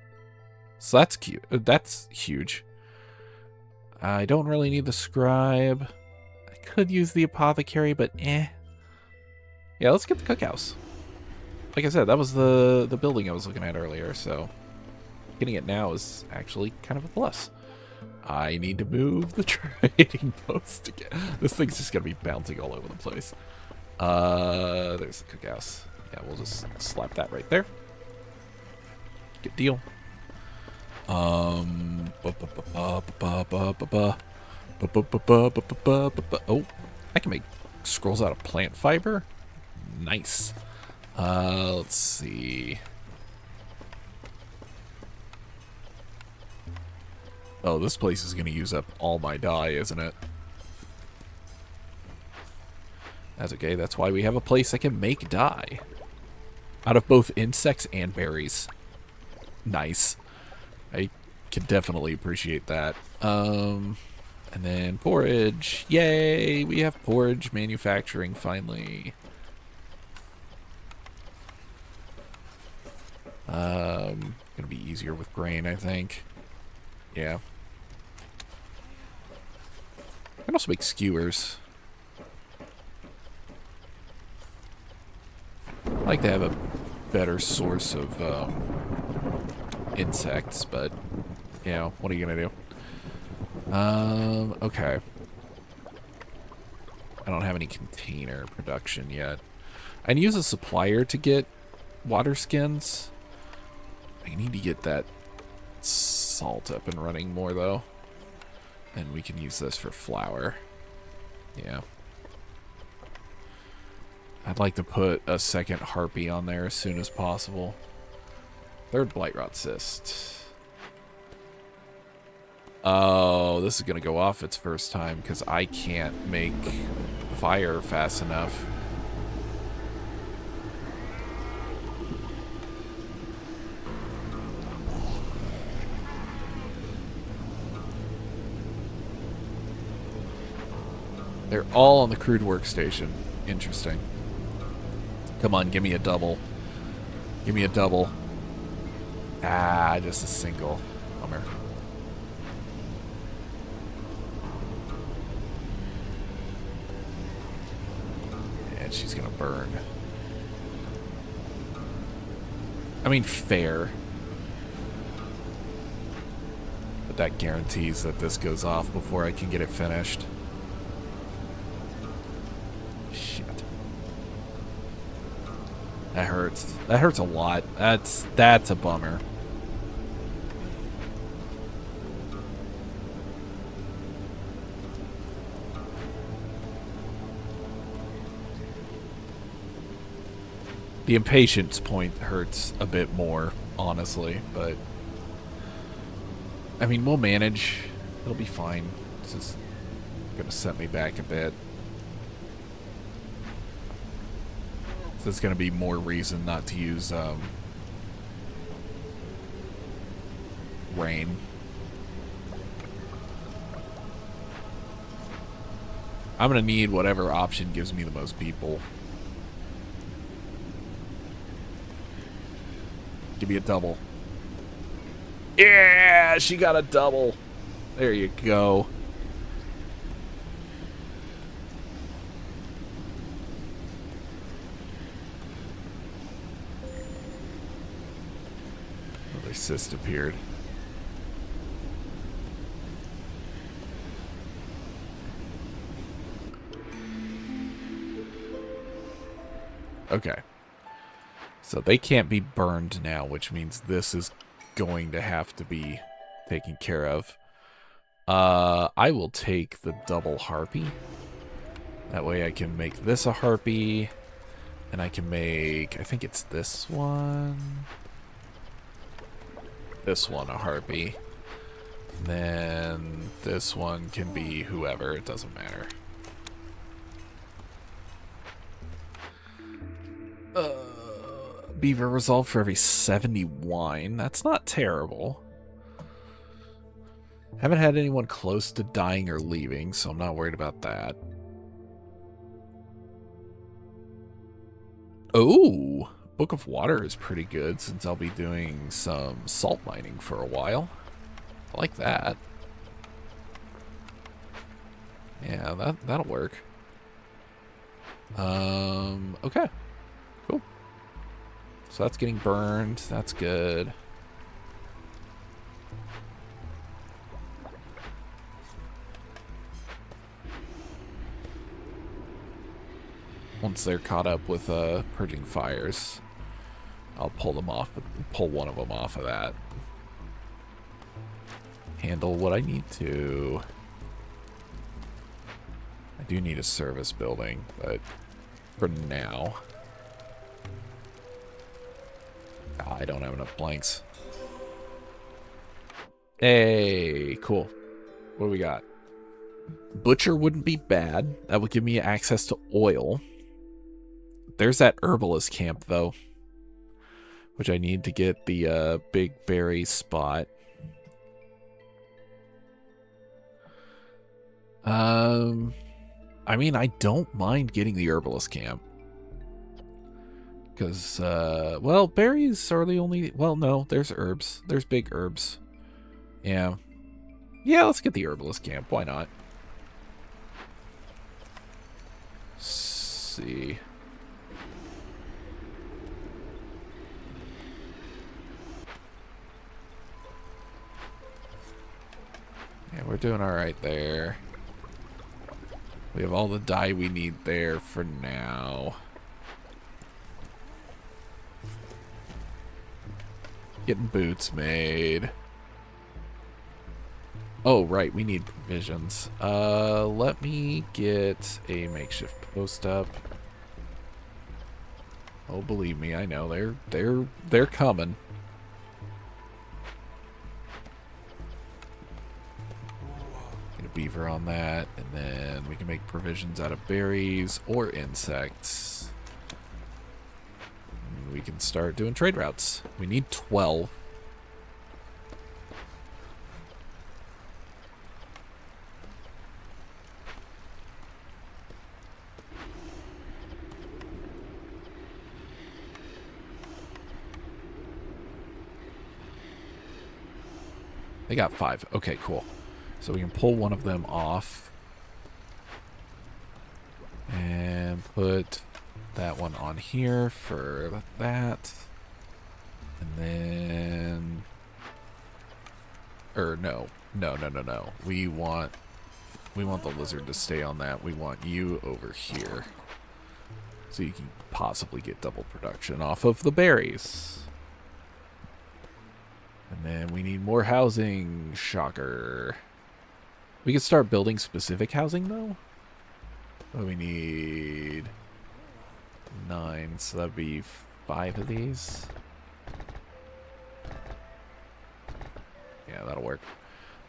So that's cute. That's huge. I don't really need the scribe. I could use the apothecary, but eh. Yeah, let's get the cookhouse. Like I said, that was the building I was looking at earlier, so getting it now is actually kind of a plus. I need to move the trading post again. This thing's just going to be bouncing all over the place. There's the cookhouse. Yeah, we'll just slap that right there. Good deal. Oh, I can make scrolls out of plant fiber. Nice. Let's see. Oh, this place is going to use up all my dye, isn't it? That's okay. That's why we have a place that can make dye. Out of both insects and berries. Nice. I can definitely appreciate that. And then porridge. Yay! We have porridge manufacturing finally. Gonna be easier with grain, I think. Yeah. I can also make skewers. I like to have a better source of insects, but you know, what are you gonna do? Okay. I don't have any container production yet. I can use a supplier to get water skins. I need to get that salt up and running more, though. And we can use this for flour. Yeah. I'd like to put a second harpy on there as soon as possible. Third blight rot cyst. Oh, this is going to go off its first time because I can't make fire fast enough. They're all on the crude workstation. Interesting. Come on, give me a double. Give me a double. Ah, just a single. Bummer. And she's gonna burn. I mean, fair. But that guarantees that this goes off before I can get it finished. Shit. That hurts. That hurts a lot. That's a bummer. The impatience point hurts a bit more, honestly, but I mean, we'll manage. It'll be fine. This is gonna set me back a bit. So there's gonna be more reason not to use rain. I'm gonna need whatever option gives me the most people. Give me a double. Yeah, she got a double. There you go. Another cyst appeared. Okay. So they can't be burned now, which means this is going to have to be taken care of. I will take the double harpy. That way I can make this a harpy. And I can make, I think it's this one. This one a harpy. Then this one can be whoever, it doesn't matter. Beaver resolved for every 70 wine. That's not terrible. Haven't had anyone close to dying or leaving, so I'm not worried about that. Oh, Book of Water is pretty good since I'll be doing some salt mining for a while. I like that. Yeah, that'll work. Okay. Cool. So that's getting burned. That's good. Once they're caught up with purging fires, I'll pull them off. Pull one of them off of that. Handle what I need to. I do need a service building, but for now, I don't have enough blanks. Hey, cool. What do we got? Butcher wouldn't be bad. That would give me access to oil. There's that herbalist camp, though, which I need to get the big berry spot. I mean, I don't mind getting the herbalist camp. Because, well, berries are the only... Well, no, there's herbs. There's big herbs. Yeah. Yeah, let's get the herbalist camp. Why not? Let's see. Yeah, we're doing alright there. We have all the dye we need there for now. Getting boots made. Oh, right, we need provisions. Let me get a makeshift post up. Oh, believe me, I know they're coming. Get a beaver on that, and then we can make provisions out of berries or insects. And we can start doing trade routes. We need 12. They got 5. Okay, cool. So we can pull one of them off. And put that one on here for that. And then... no. No. We want the lizard to stay on that. We want you over here. So you can possibly get double production off of the berries. And then we need more housing. Shocker. We can start building specific housing, though. Oh, we need 9, so that'd be 5 of these. Yeah, that'll work.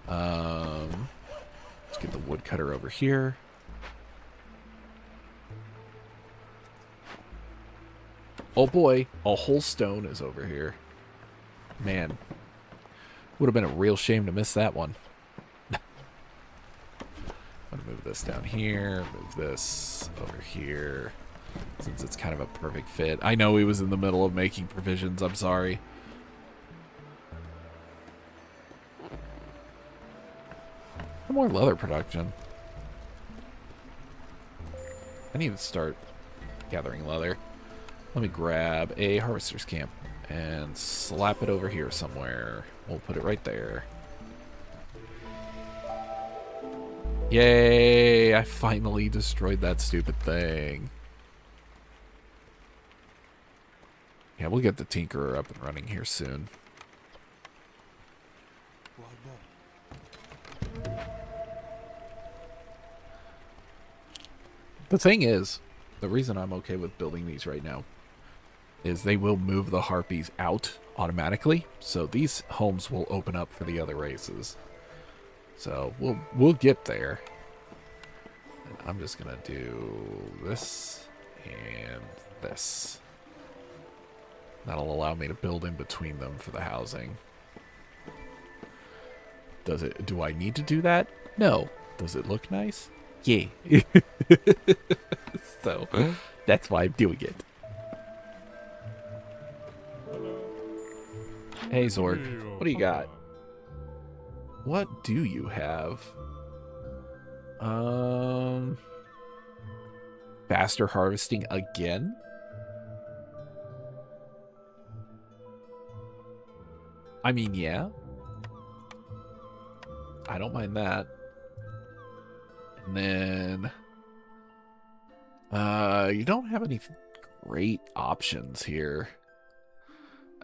Let's get the woodcutter over here. Oh boy, a whole stone is over here. Man, would have been a real shame to miss that one. I'm gonna move this down here, move this over here, since it's kind of a perfect fit. I know he was in the middle of making provisions, I'm sorry. More leather production. I need to start gathering leather. Let me grab a harvester's camp and slap it over here somewhere. We'll put it right there. Yay! I finally destroyed that stupid thing. Yeah, we'll get the Tinkerer up and running here soon. The thing is, the reason I'm okay with building these right now is they will move the harpies out automatically, so these homes will open up for the other races. So we'll get there. And I'm just gonna do this and this. That'll allow me to build in between them for the housing. Do I need to do that? No. Does it look nice? Yeah. So, that's why I'm doing it. Hey, Zork. What do you got? What do you have? Faster harvesting again? I mean, yeah. I don't mind that. And then... you don't have any great options here.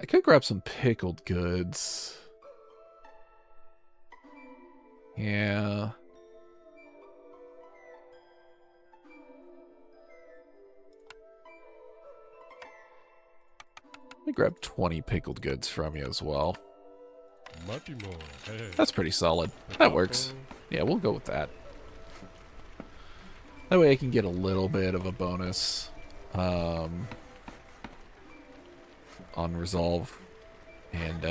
I could grab some pickled goods. Yeah. Let me grab 20 pickled goods from you as well. That's pretty solid. That works. Yeah, we'll go with that. That way I can get a little bit of a bonus on resolve. And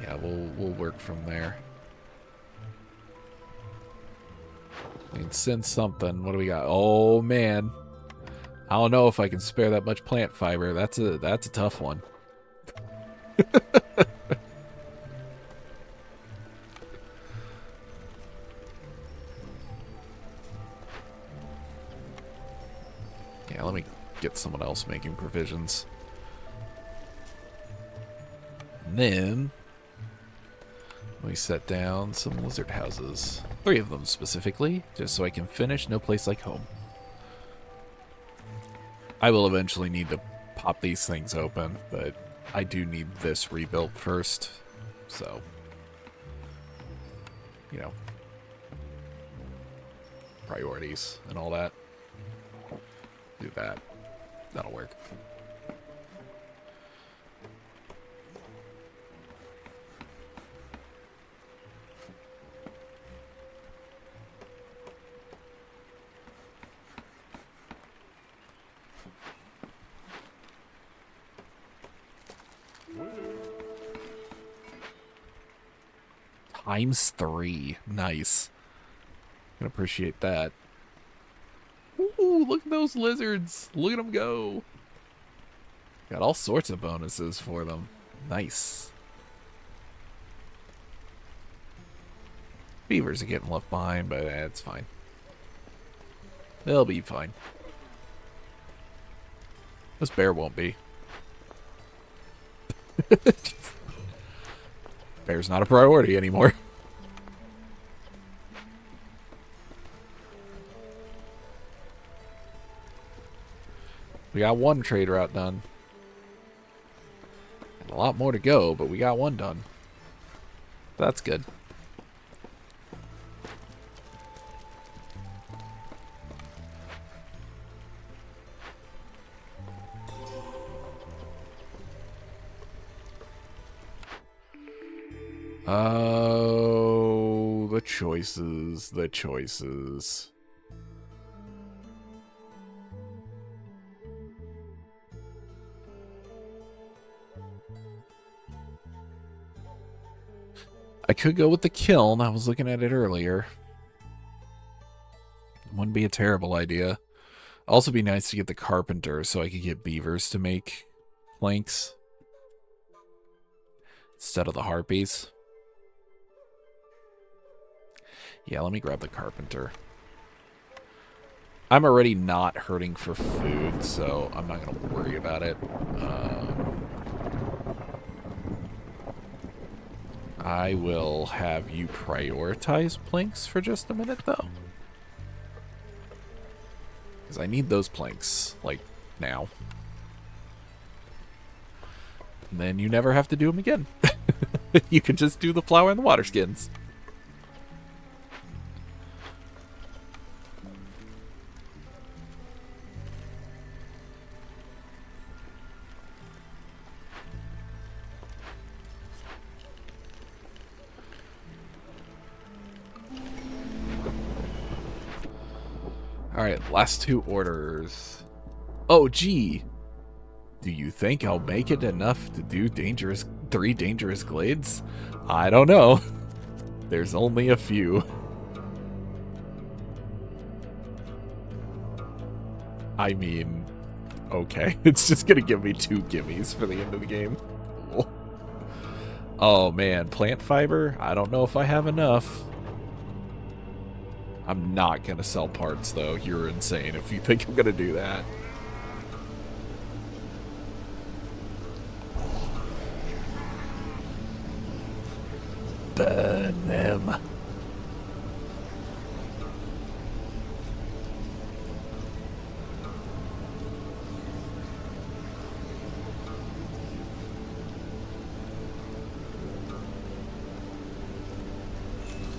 yeah, we'll work from there. I mean, send something. What do we got? Oh man. I don't know if I can spare that much plant fiber. That's a tough one. Yeah, let me get someone else making provisions. And then we set down some lizard houses. 3 of them specifically, just so I can finish No Place Like Home. I will eventually need to pop these things open, but I do need this rebuilt first, so, you know, priorities and all that. Do that. That'll work. ×3. Nice. Can appreciate that. Ooh, look at those lizards. Look at them go. Got all sorts of bonuses for them. Nice. Beavers are getting left behind, but it's fine. They'll be fine. This bear won't be. Bear's not a priority anymore. We got one trade route done. And a lot more to go, but we got one done. That's good. Oh, the choices, the choices. I could go with the kiln. I was looking at it earlier. Wouldn't be a terrible idea. Also be nice to get the carpenter so I could get beavers to make planks instead of the harpies. Yeah, let me grab the carpenter. I'm already not hurting for food, so I'm not going to worry about it. I will have you prioritize planks for just a minute, though. Because I need those planks, like, now. And then you never have to do them again. You can just do the flour and the water skins. Alright, last two orders. Oh, gee. Do you think I'll make it enough to do 3 dangerous glades? I don't know. There's only a few. I mean, okay. It's just gonna give me 2 gimmies for the end of the game. Cool. Oh man, plant fiber? I don't know if I have enough. I'm not gonna sell parts though. You're insane if you think I'm gonna do that. Burn them.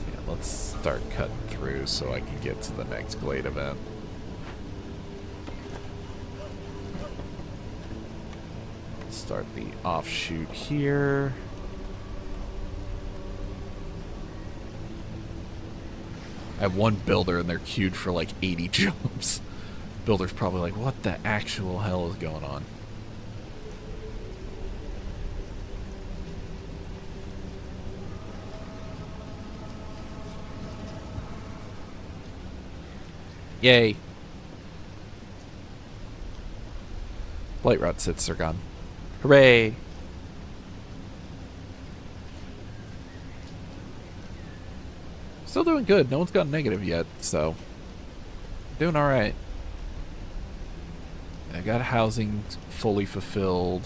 Yeah, let's start cutting through so I can get to the next glade event. Start the offshoot here. I have one builder and they're queued for like 80 jobs. Builder's probably like, what the actual hell is going on? Yay. Blight rot sits are gone. Hooray! Still doing good. No one's gone negative yet, so doing all right. I got housing fully fulfilled.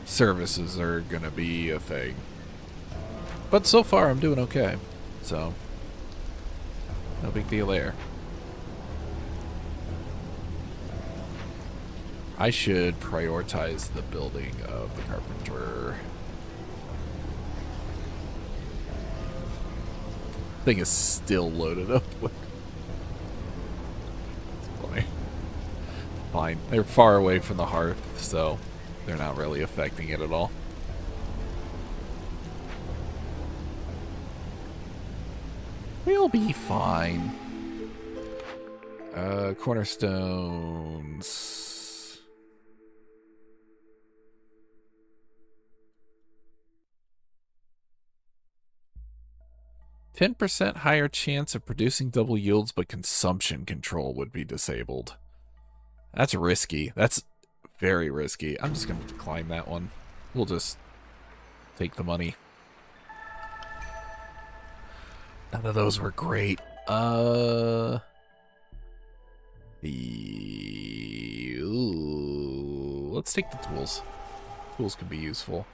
Services are gonna be a thing, but so far I'm doing okay. So no big deal there. I should prioritize the building of the carpenter. Thing is still loaded up with. It's funny. Fine. They're far away from the hearth, so they're not really affecting it at all. We'll be fine. Cornerstones. 10% higher chance of producing double yields, but consumption control would be disabled. That's risky. That's very risky. I'm just going to decline that one. We'll just take the money. None of those were great. Let's take the tools. Tools could be useful.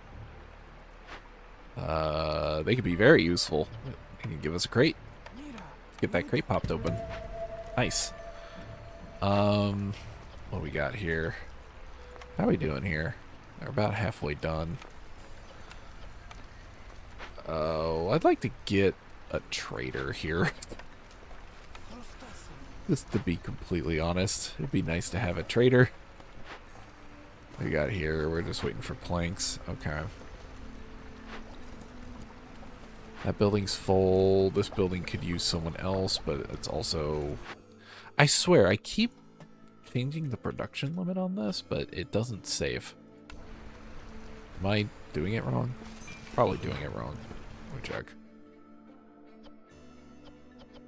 They could be very useful. They can give us a crate. Let's get that crate popped open. Nice. What we got here? How are we doing here? We're about halfway done. Oh, I'd like to get a trader here. Just to be completely honest, it'd be nice to have a trader. What we got here? We're just waiting for planks. Okay. That building's full. This building could use someone else, but it's also... I swear, I keep changing the production limit on this, but it doesn't save. Am I doing it wrong? Probably doing it wrong. Let me check.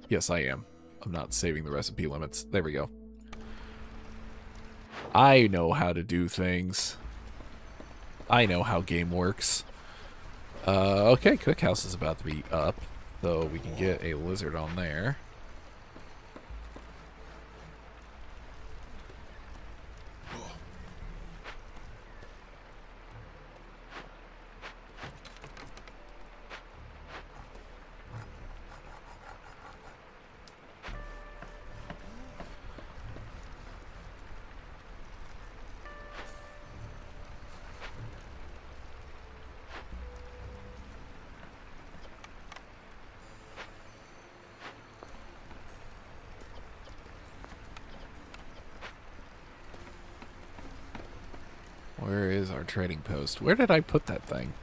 Yes, I am. I'm not saving the recipe limits. There we go. I know how to do things. I know how game works. Okay, cookhouse is about to be up, so we can get a lizard on there. Where is our trading post? Where did I put that thing?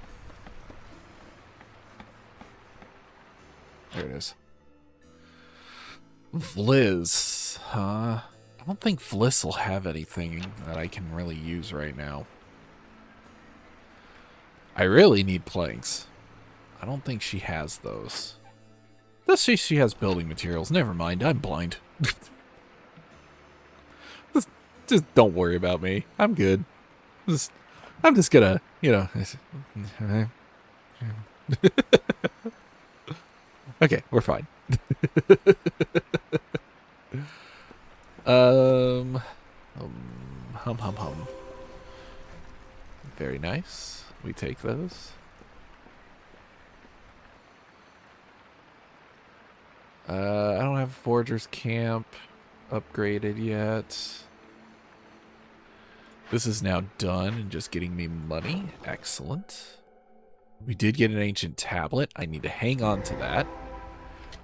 There it is. Vliz, huh? I don't think Vliz will have anything that I can really use right now. I really need planks. I don't think she has those. Let's see, she has building materials. Never mind, I'm blind. just don't worry about me. I'm good. I'm just gonna, you know. Okay, we're fine. Hum. Very nice. We take those. I don't have Forger's Camp upgraded yet. This is now done and just getting me money. Excellent. We did get an ancient tablet. I need to hang on to that.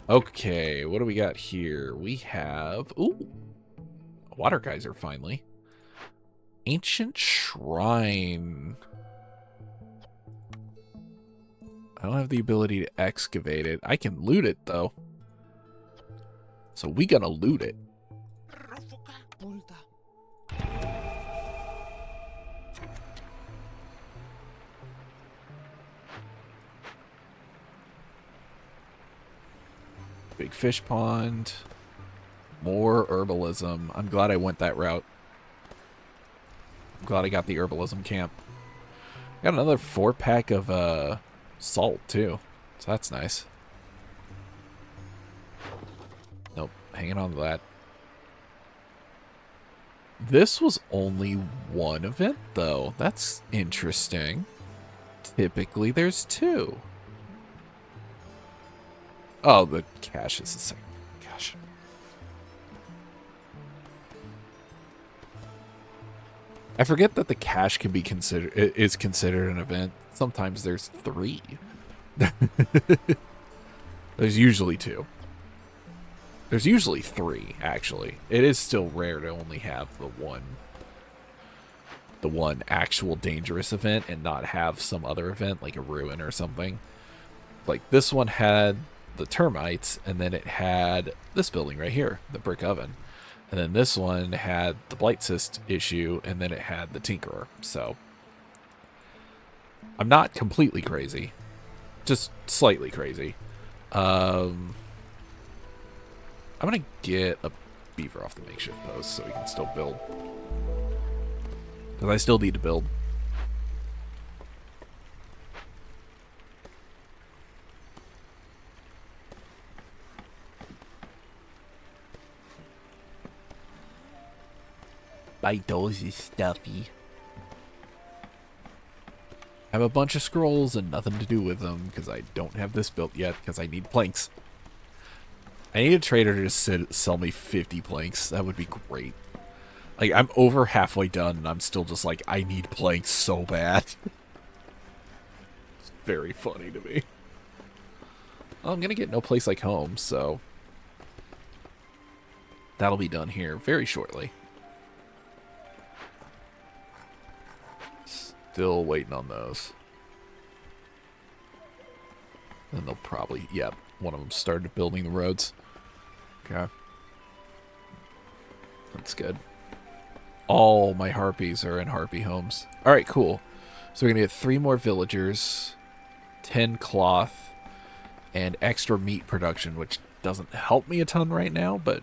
Okay, what do we got here? We have... Ooh! A water geyser, finally. Ancient shrine. I don't have the ability to excavate it. I can loot it, though. So we gonna loot it. Big fish pond. More herbalism. I'm glad I went that route. I'm glad I got the herbalism camp. Got another 4-pack of salt too. So that's nice. Nope, hanging on to that. This was only one event though. That's interesting. Typically there's 2. Oh, the cache is the same. Gosh. I forget that the cache can be is considered an event. Sometimes there's 3. There's usually 2. There's usually 3, actually. It is still rare to only have the one actual dangerous event and not have some other event like a ruin or something. Like this one had the termites, and then it had this building right here, the brick oven, and then this one had the blight cyst issue, and then it had the tinkerer. So I'm not completely crazy, just slightly crazy. I'm gonna get a beaver off the makeshift post so we can still build, because I still need to build. My nose is stuffy. I have a bunch of scrolls and nothing to do with them because I don't have this built yet because I need planks. I need a trader to just sell me 50 planks. That would be great. Like, I'm over halfway done and I'm still just like, I need planks so bad. It's very funny to me. Well, I'm going to get No Place Like Home, so that'll be done here very shortly. Still waiting on those. Then they'll probably, yep, one of them started building the roads. Okay. That's good. All my harpies are in harpy homes. Alright, cool. So we're going to get 3 more villagers, 10 cloth, and extra meat production, which doesn't help me a ton right now, but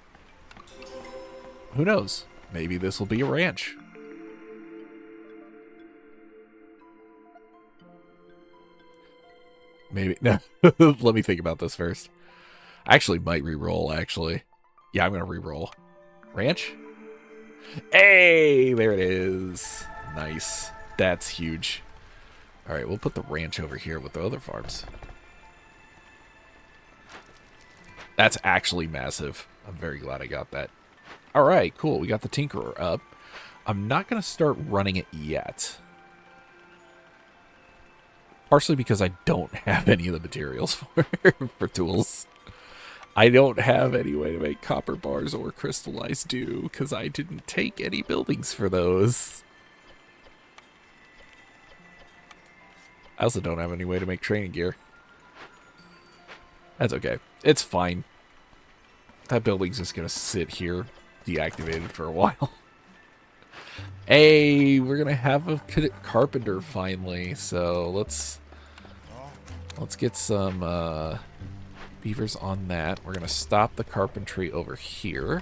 who knows? Maybe this will be a ranch. Maybe. No. Let me think about this first. I actually might re-roll, actually. Yeah, I'm going to re-roll. Ranch? Hey! There it is. Nice. That's huge. Alright, we'll put the ranch over here with the other farms. That's actually massive. I'm very glad I got that. Alright, cool. We got the Tinkerer up. I'm not going to start running it yet. Partially because I don't have any of the materials for tools. I don't have any way to make copper bars or crystallized dew because I didn't take any buildings for those. I also don't have any way to make training gear. That's okay. It's fine. That building's just going to sit here deactivated for a while. Hey, we're going to have a carpenter finally. So let's get some beavers on that. We're going to stop the carpentry over here.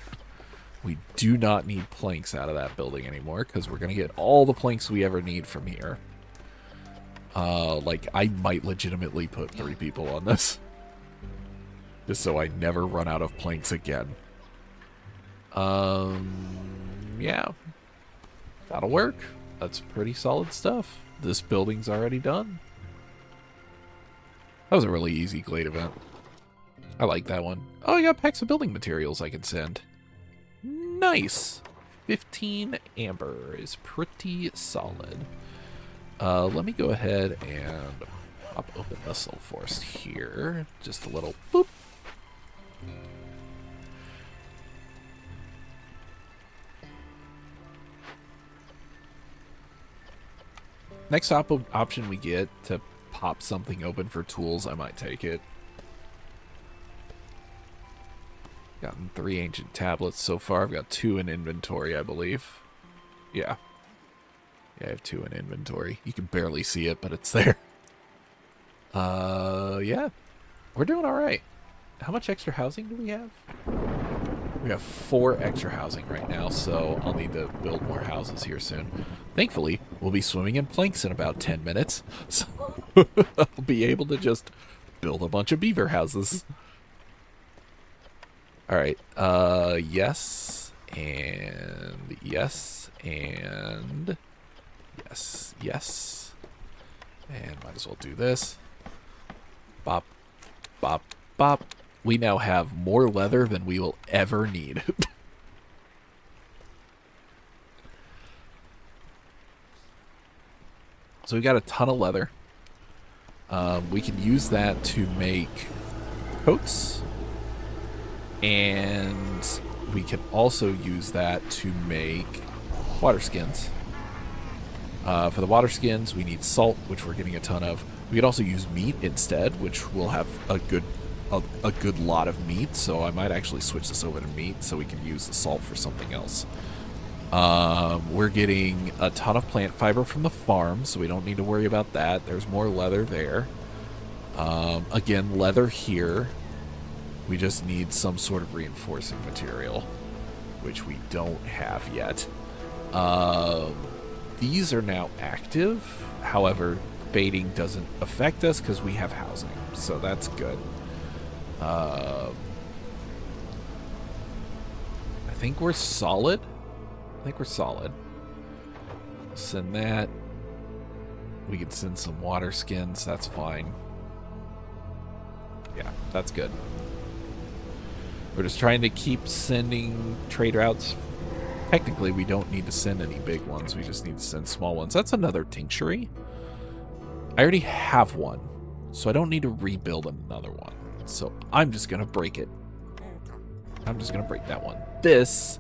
We do not need planks out of that building anymore because we're going to get all the planks we ever need from here. Like, I might legitimately put 3 people on this. Just so I never run out of planks again. Yeah. That'll work. That's pretty solid stuff. This building's already done. That was a really easy Glade event. I like that one. Oh, I got packs of building materials I can send. Nice. 15 amber is pretty solid. Let me go ahead and pop open this little forest here. Just a little boop. Next option we get to pop something open for tools, I might take it. Gotten 3 ancient tablets so far. I've got 2 in inventory, I believe. Yeah. Yeah, I have 2 in inventory. You can barely see it, but it's there. Yeah. We're doing alright. How much extra housing do we have? We have 4 extra housing right now, so I'll need to build more houses here soon. Thankfully, we'll be swimming in planks in about 10 minutes, so I'll be able to just build a bunch of beaver houses. Alright, yes, and yes, and yes, yes. And might as well do this. Bop, bop, bop. We now have more leather than we will ever need. So we got a ton of leather. We can use that to make coats. And we can also use that to make water skins. For the water skins, we need salt, which we're getting a ton of. We could also use meat instead, which will have a good lot of meat, so I might actually switch this over to meat so we can use the salt for something else. We're getting a ton of plant fiber from the farm, so we don't need to worry about that. There's more leather there. Again, leather here. We just need some sort of reinforcing material, which we don't have yet. These are now active. However, baiting doesn't affect us because we have housing, so that's good. I think we're solid. I think we're solid. Send that. We could send some water skins. That's fine. Yeah, that's good. We're just trying to keep sending trade routes. Technically, we don't need to send any big ones. We just need to send small ones. That's another tinctury. I already have one, so I don't need to rebuild another one. So I'm just going to break it. I'm just going to break that one. This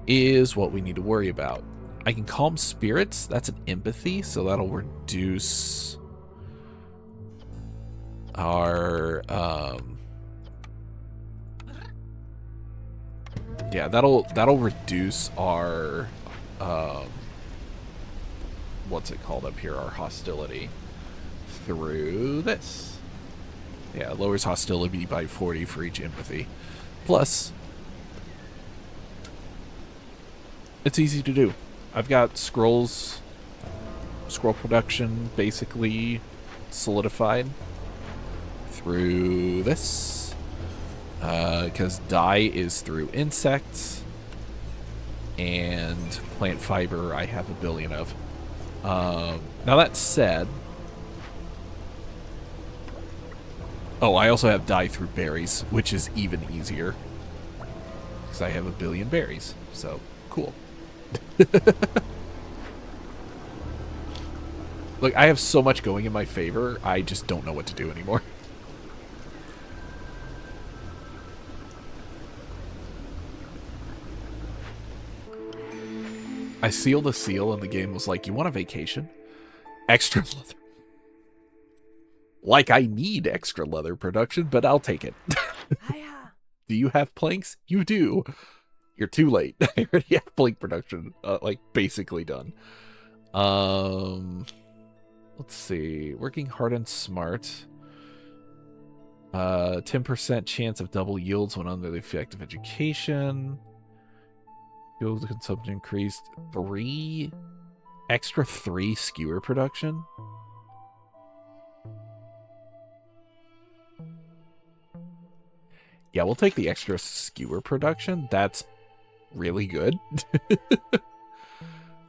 is what we need to worry about. I can calm spirits. That's an empathy, so that'll reduce our... yeah, that'll reduce our... what's it called up here? Our hostility through this. Yeah, it lowers hostility by 40 for each empathy. Plus, it's easy to do. I've got scroll production basically solidified through this. Because dye is through insects, and plant fiber I have a billion of. Now that said, oh, I also have dye through berries, which is even easier because I have a billion berries. So cool. Look, I have so much going in my favor, I just don't know what to do anymore. I sealed a seal and the game was like, you want a vacation? Extra leather. Like I need extra leather production, but I'll take it. Do you have planks? You do. You're too late. I already have plank production, like basically done. Let's see. Working hard and smart. 10% chance of double yields when under the effect of education. Fuel consumption increased 3 skewer production. Yeah, we'll take the extra skewer production. That's really good.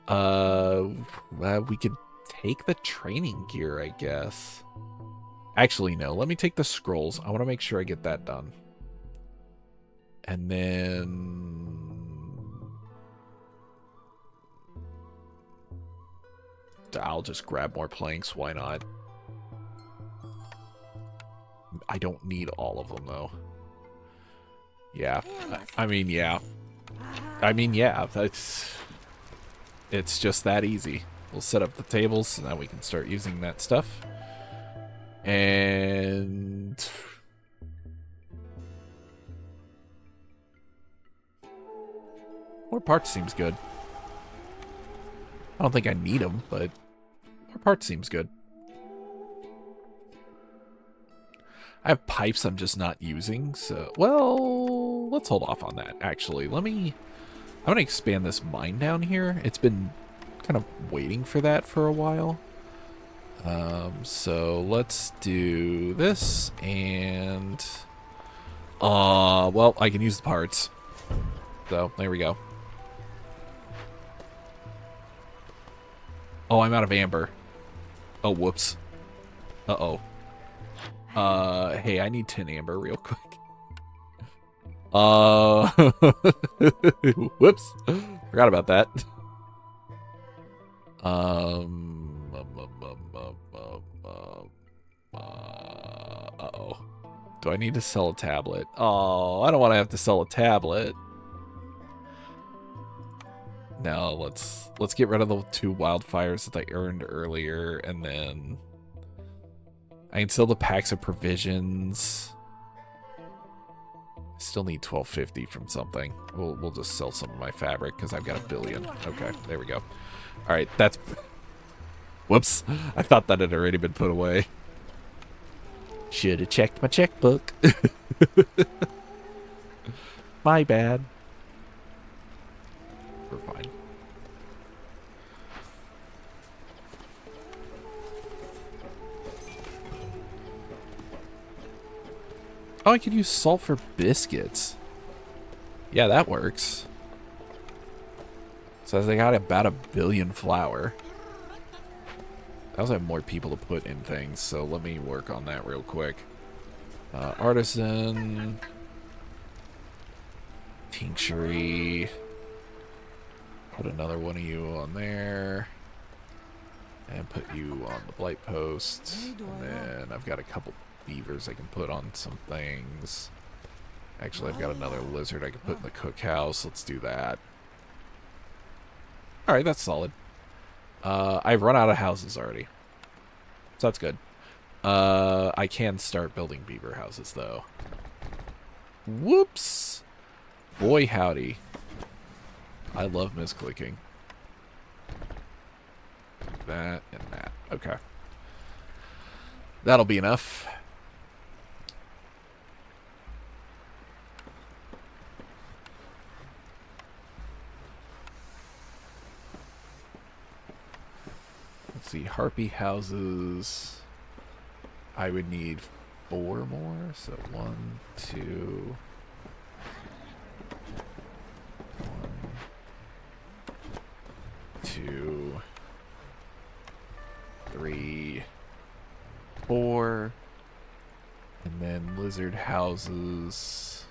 We could take the training gear, I guess. Actually, no. Let me take the scrolls. I want to make sure I get that done. And then... I'll just grab more planks. Why not? I don't need all of them, though. Yeah. I mean, yeah. It's just that easy. We'll set up the tables so now we can start using that stuff. And... more parts seems good. I don't think I need them, but more parts seems good. I have pipes I'm just not using, so... well, let's hold off on that, actually. I'm going to expand this mine down here. It's been kind of waiting for that for a while. So let's do this, and... well, I can use the parts. So, there we go. Oh, I'm out of amber. Oh, whoops. Uh-oh. Hey, I need 10 amber real quick. Whoops. Forgot about that. Uh-oh. Do I need to sell a tablet? Oh, I don't want to have to sell a tablet. No, let's get rid of the 2 wildfires that I earned earlier, and then I can sell the packs of provisions. I still need 1250 from something. We'll just sell some of my fabric because I've got a billion. Okay, there we go. All right, that's... whoops. I thought that had already been put away. Should have checked my checkbook. My bad. We're fine. Oh, I could use salt for biscuits. Yeah, that works. Says they got about 1 billion flour. I also have more people to put in things, so let me work on that real quick. Artisan. Tinctury. Put another one of you on there. And put you on the blight post. And then I've got a couple beavers I can put on some things. Actually, I've got another lizard I can put in the cookhouse. Let's do that. Alright, that's solid. I've run out of houses already. So that's good. I can start building beaver houses, though. Whoops! Boy, howdy. I love misclicking. That and that. Okay. That'll be enough. Let's see. Harpy houses. I would need 4 more. So 1, 2... 1, 2, 3, 4, and then lizard houses.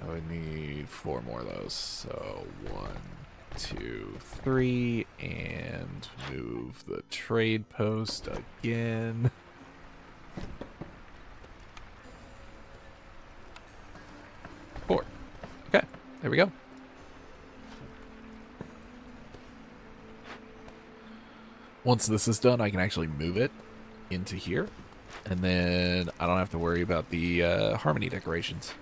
I would need 4 more of those. So 1, 2, 3, and move the trade post again. Four. Okay, there we go. Once this is done, I can actually move it into here. And then I don't have to worry about the harmony decorations.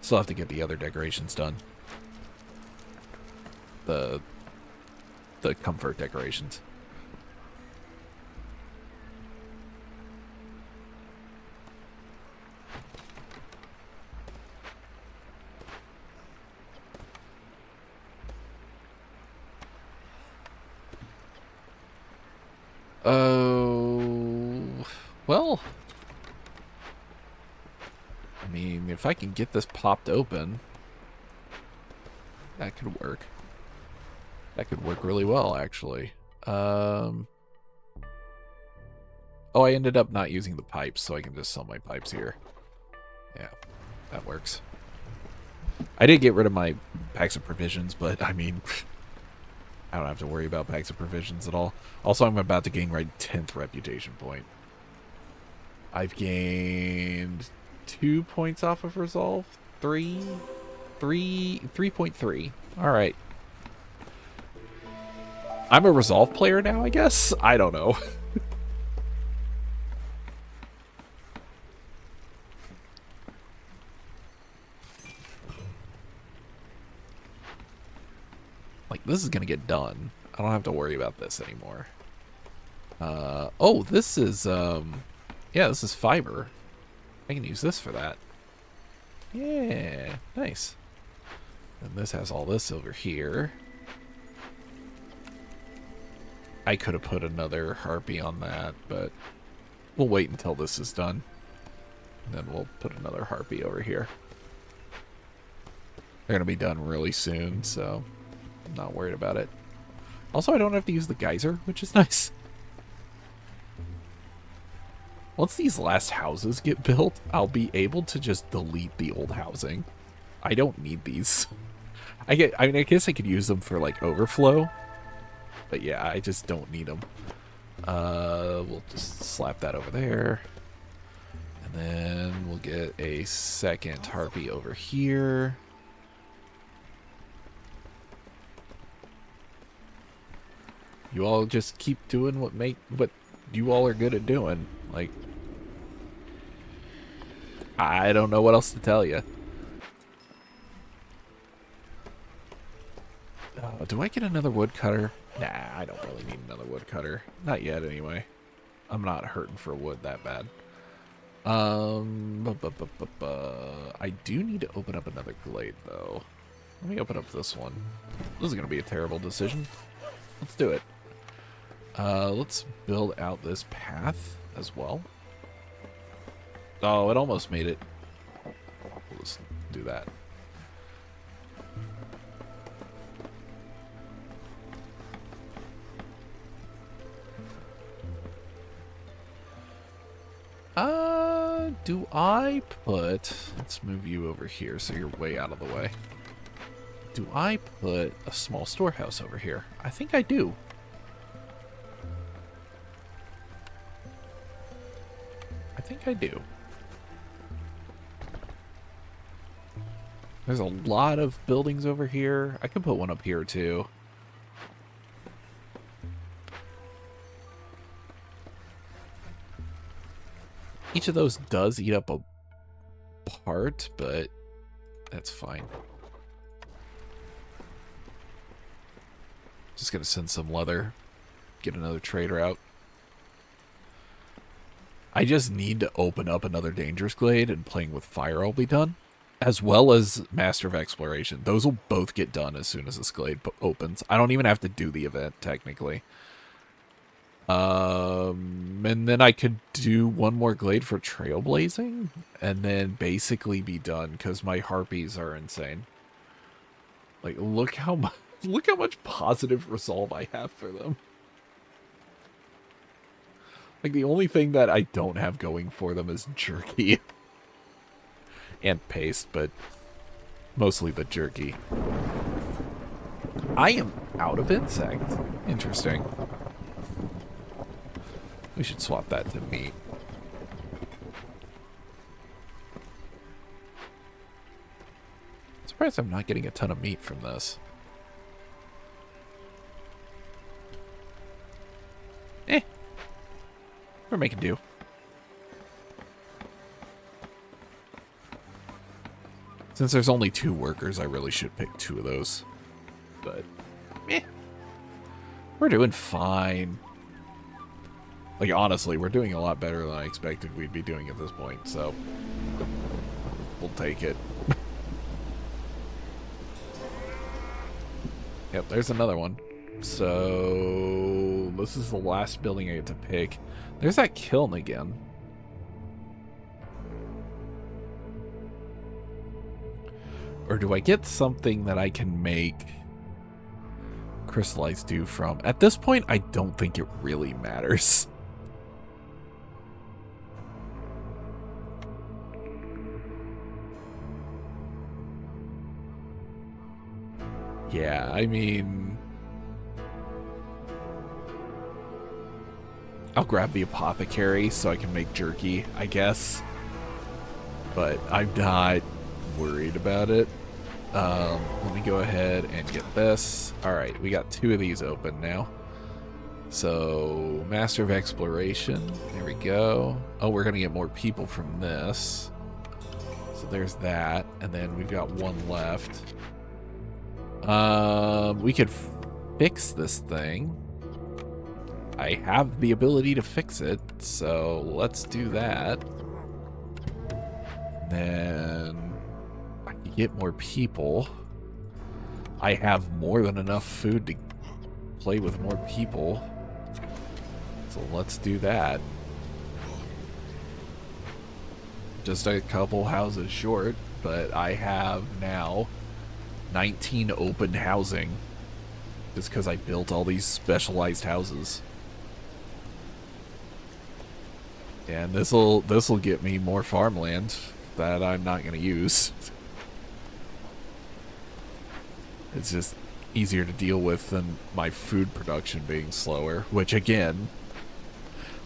Still have to get the other decorations done. The comfort decorations. Oh, well, I mean, if I can get this popped open, that could work. That could work really well, actually. Oh, I ended up not using the pipes, so I can just sell my pipes here. Yeah, that works. I did get rid of my packs of provisions, but I mean, I don't have to worry about packs of provisions at all. Also, I'm about to gain my 10th reputation point. I've gained 2 points off of resolve. 3.3. All right. I'm a resolve player now, I guess? I don't know. Like, this is gonna get done. I don't have to worry about this anymore. Oh, this is, yeah, this is fiber. I can use this for that. Yeah, nice. And this has all this over here. I could have put another harpy on that, but we'll wait until this is done. And then we'll put another harpy over here. They're gonna be done really soon, so I'm not worried about it. Also, I don't have to use the geyser, which is nice. Once these last houses get built, I'll be able to just delete the old housing. I don't need these. I mean, I guess I could use them for, like, overflow. But yeah, I just don't need them. We'll just slap that over there. And then we'll get a second harpy over here. You all just keep doing what you all are good at doing. Like, I don't know what else to tell you. Do I get another woodcutter? Nah, I don't really need another woodcutter. Not yet, anyway. I'm not hurting for wood that bad. I do need to open up another glade, though. Let me open up this one. This is going to be a terrible decision. Let's do it. Let's build out this path as well. Oh, it almost made it. Let's do that. Do I put... Let's move you over here so you're way out of the way. Do I put a small storehouse over here? I think I do. I think I do. There's a lot of buildings over here. I could put one up here too. Each of those does eat up a part, but that's fine. Just gonna send some leather, get another trader out. I just need to open up another Dangerous Glade, and playing with fire will be done, as well as Master of Exploration. Those will both get done as soon as this glade opens. I don't even have to do the event, technically. And then I could do one more glade for trailblazing, and then basically be done, because my harpies are insane. Like, look how much positive resolve I have for them. Like, the only thing that I don't have going for them is jerky. And paste, but mostly the jerky. I am out of insect. Interesting. We should swap that to meat. Surprised I'm not getting a ton of meat from this. We're making do. Since there's only 2 workers, I really should pick 2 of those. But, we're doing fine. Like, honestly, we're doing a lot better than I expected we'd be doing at this point, so we'll take it. Yep, there's another one. So, this is the last building I get to pick. There's that kiln again. Or do I get something that I can make crystallized dew from? At this point, I don't think it really matters. Yeah, I mean, I'll grab the apothecary so I can make jerky, I guess. But I'm not worried about it. Let me go ahead and get this. Alright, we got 2 of these open now. So, Master of Exploration. There we go. Oh, we're going to get more people from this. So there's that. And then we've got 1 left. We could fix this thing. I have the ability to fix it, so let's do that. Then I can get more people. I have more than enough food to play with more people. So let's do that. Just a couple houses short, but I have now 19 open housing. Just because I built all these specialized houses. And this'll get me more farmland that I'm not going to use. It's just easier to deal with than my food production being slower, which again,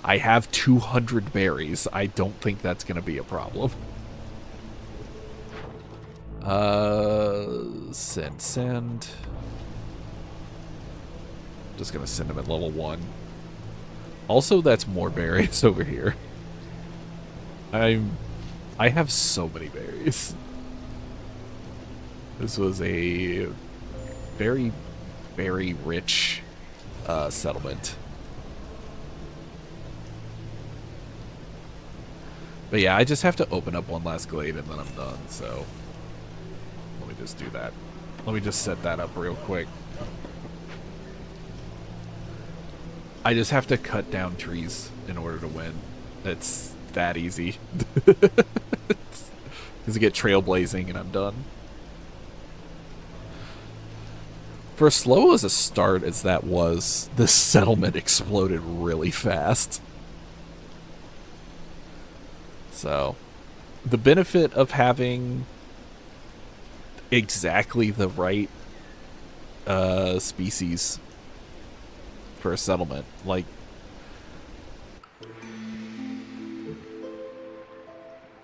I have 200 berries. I don't think that's going to be a problem. Send. Just going to send him at level 1. Also, that's more berries over here. I have so many berries. This was a very, very rich settlement. But yeah, I just have to open up one last glade and then I'm done, so let me just do that. Let me just set that up real quick. I just have to cut down trees in order to win. It's that easy. Because I get trailblazing and I'm done. For as slow as a start as that was, this settlement exploded really fast. So, the benefit of having exactly the right species for a settlement. Like,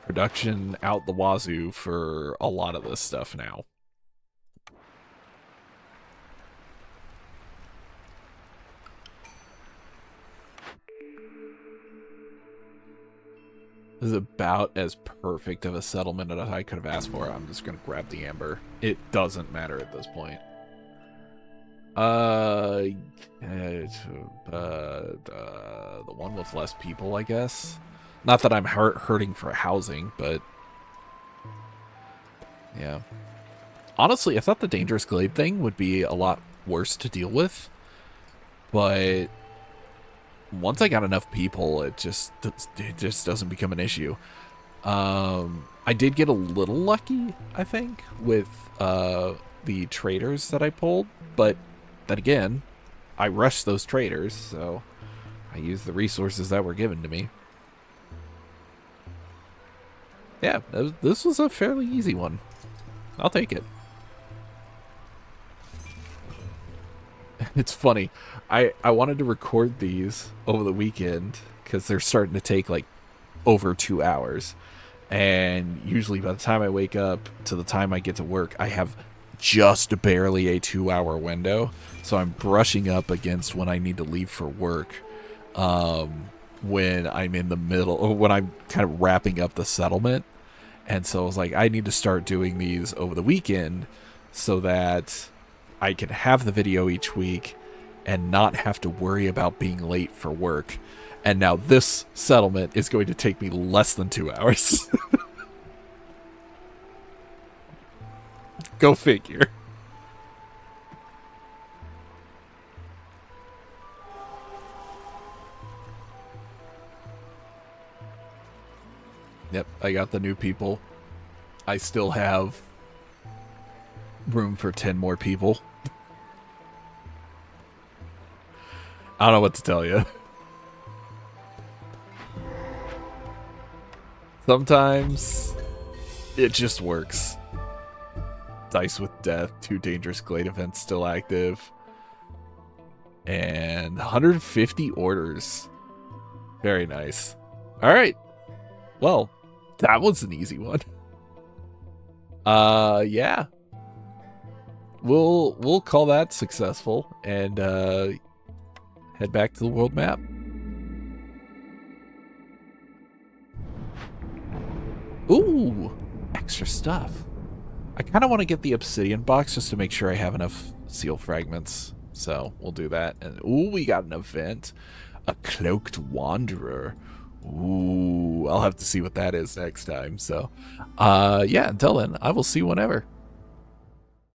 production out the wazoo for a lot of this stuff now. This is about as perfect of a settlement as I could have asked for. I'm just going to grab the amber. It doesn't matter at this point. The one with less people, I guess. Not that I'm hurting for housing, but yeah. Honestly, I thought the dangerous glade thing would be a lot worse to deal with, but once I got enough people, it just doesn't become an issue. I did get a little lucky, I think, with the traders that I pulled, but then again, I rushed those traders, so I used the resources that were given to me. Yeah, this was a fairly easy one. I'll take it. It's funny. I wanted to record these over the weekend because they're starting to take like over 2 hours. And usually by the time I wake up to the time I get to work, I have just barely a 2-hour window. So I'm brushing up against when I need to leave for work. When I'm in the middle, or when I'm kind of wrapping up the settlement. And so I was like, I need to start doing these over the weekend so that I can have the video each week and not have to worry about being late for work. And now this settlement is going to take me less than 2 hours. Go figure. Yep, I got the new people. I still have room for 10 more people. I don't know what to tell you. Sometimes it just works. Dice with Death, 2 dangerous glade events still active. And 150 orders. Very nice. Alright. Well, that was an easy one. Yeah. We'll call that successful and head back to the world map. Ooh, extra stuff. I kind of want to get the obsidian box just to make sure I have enough seal fragments. So we'll do that. And ooh, we got an event. A cloaked wanderer. Ooh, I'll have to see what that is next time. So, yeah, until then, I will see you whenever.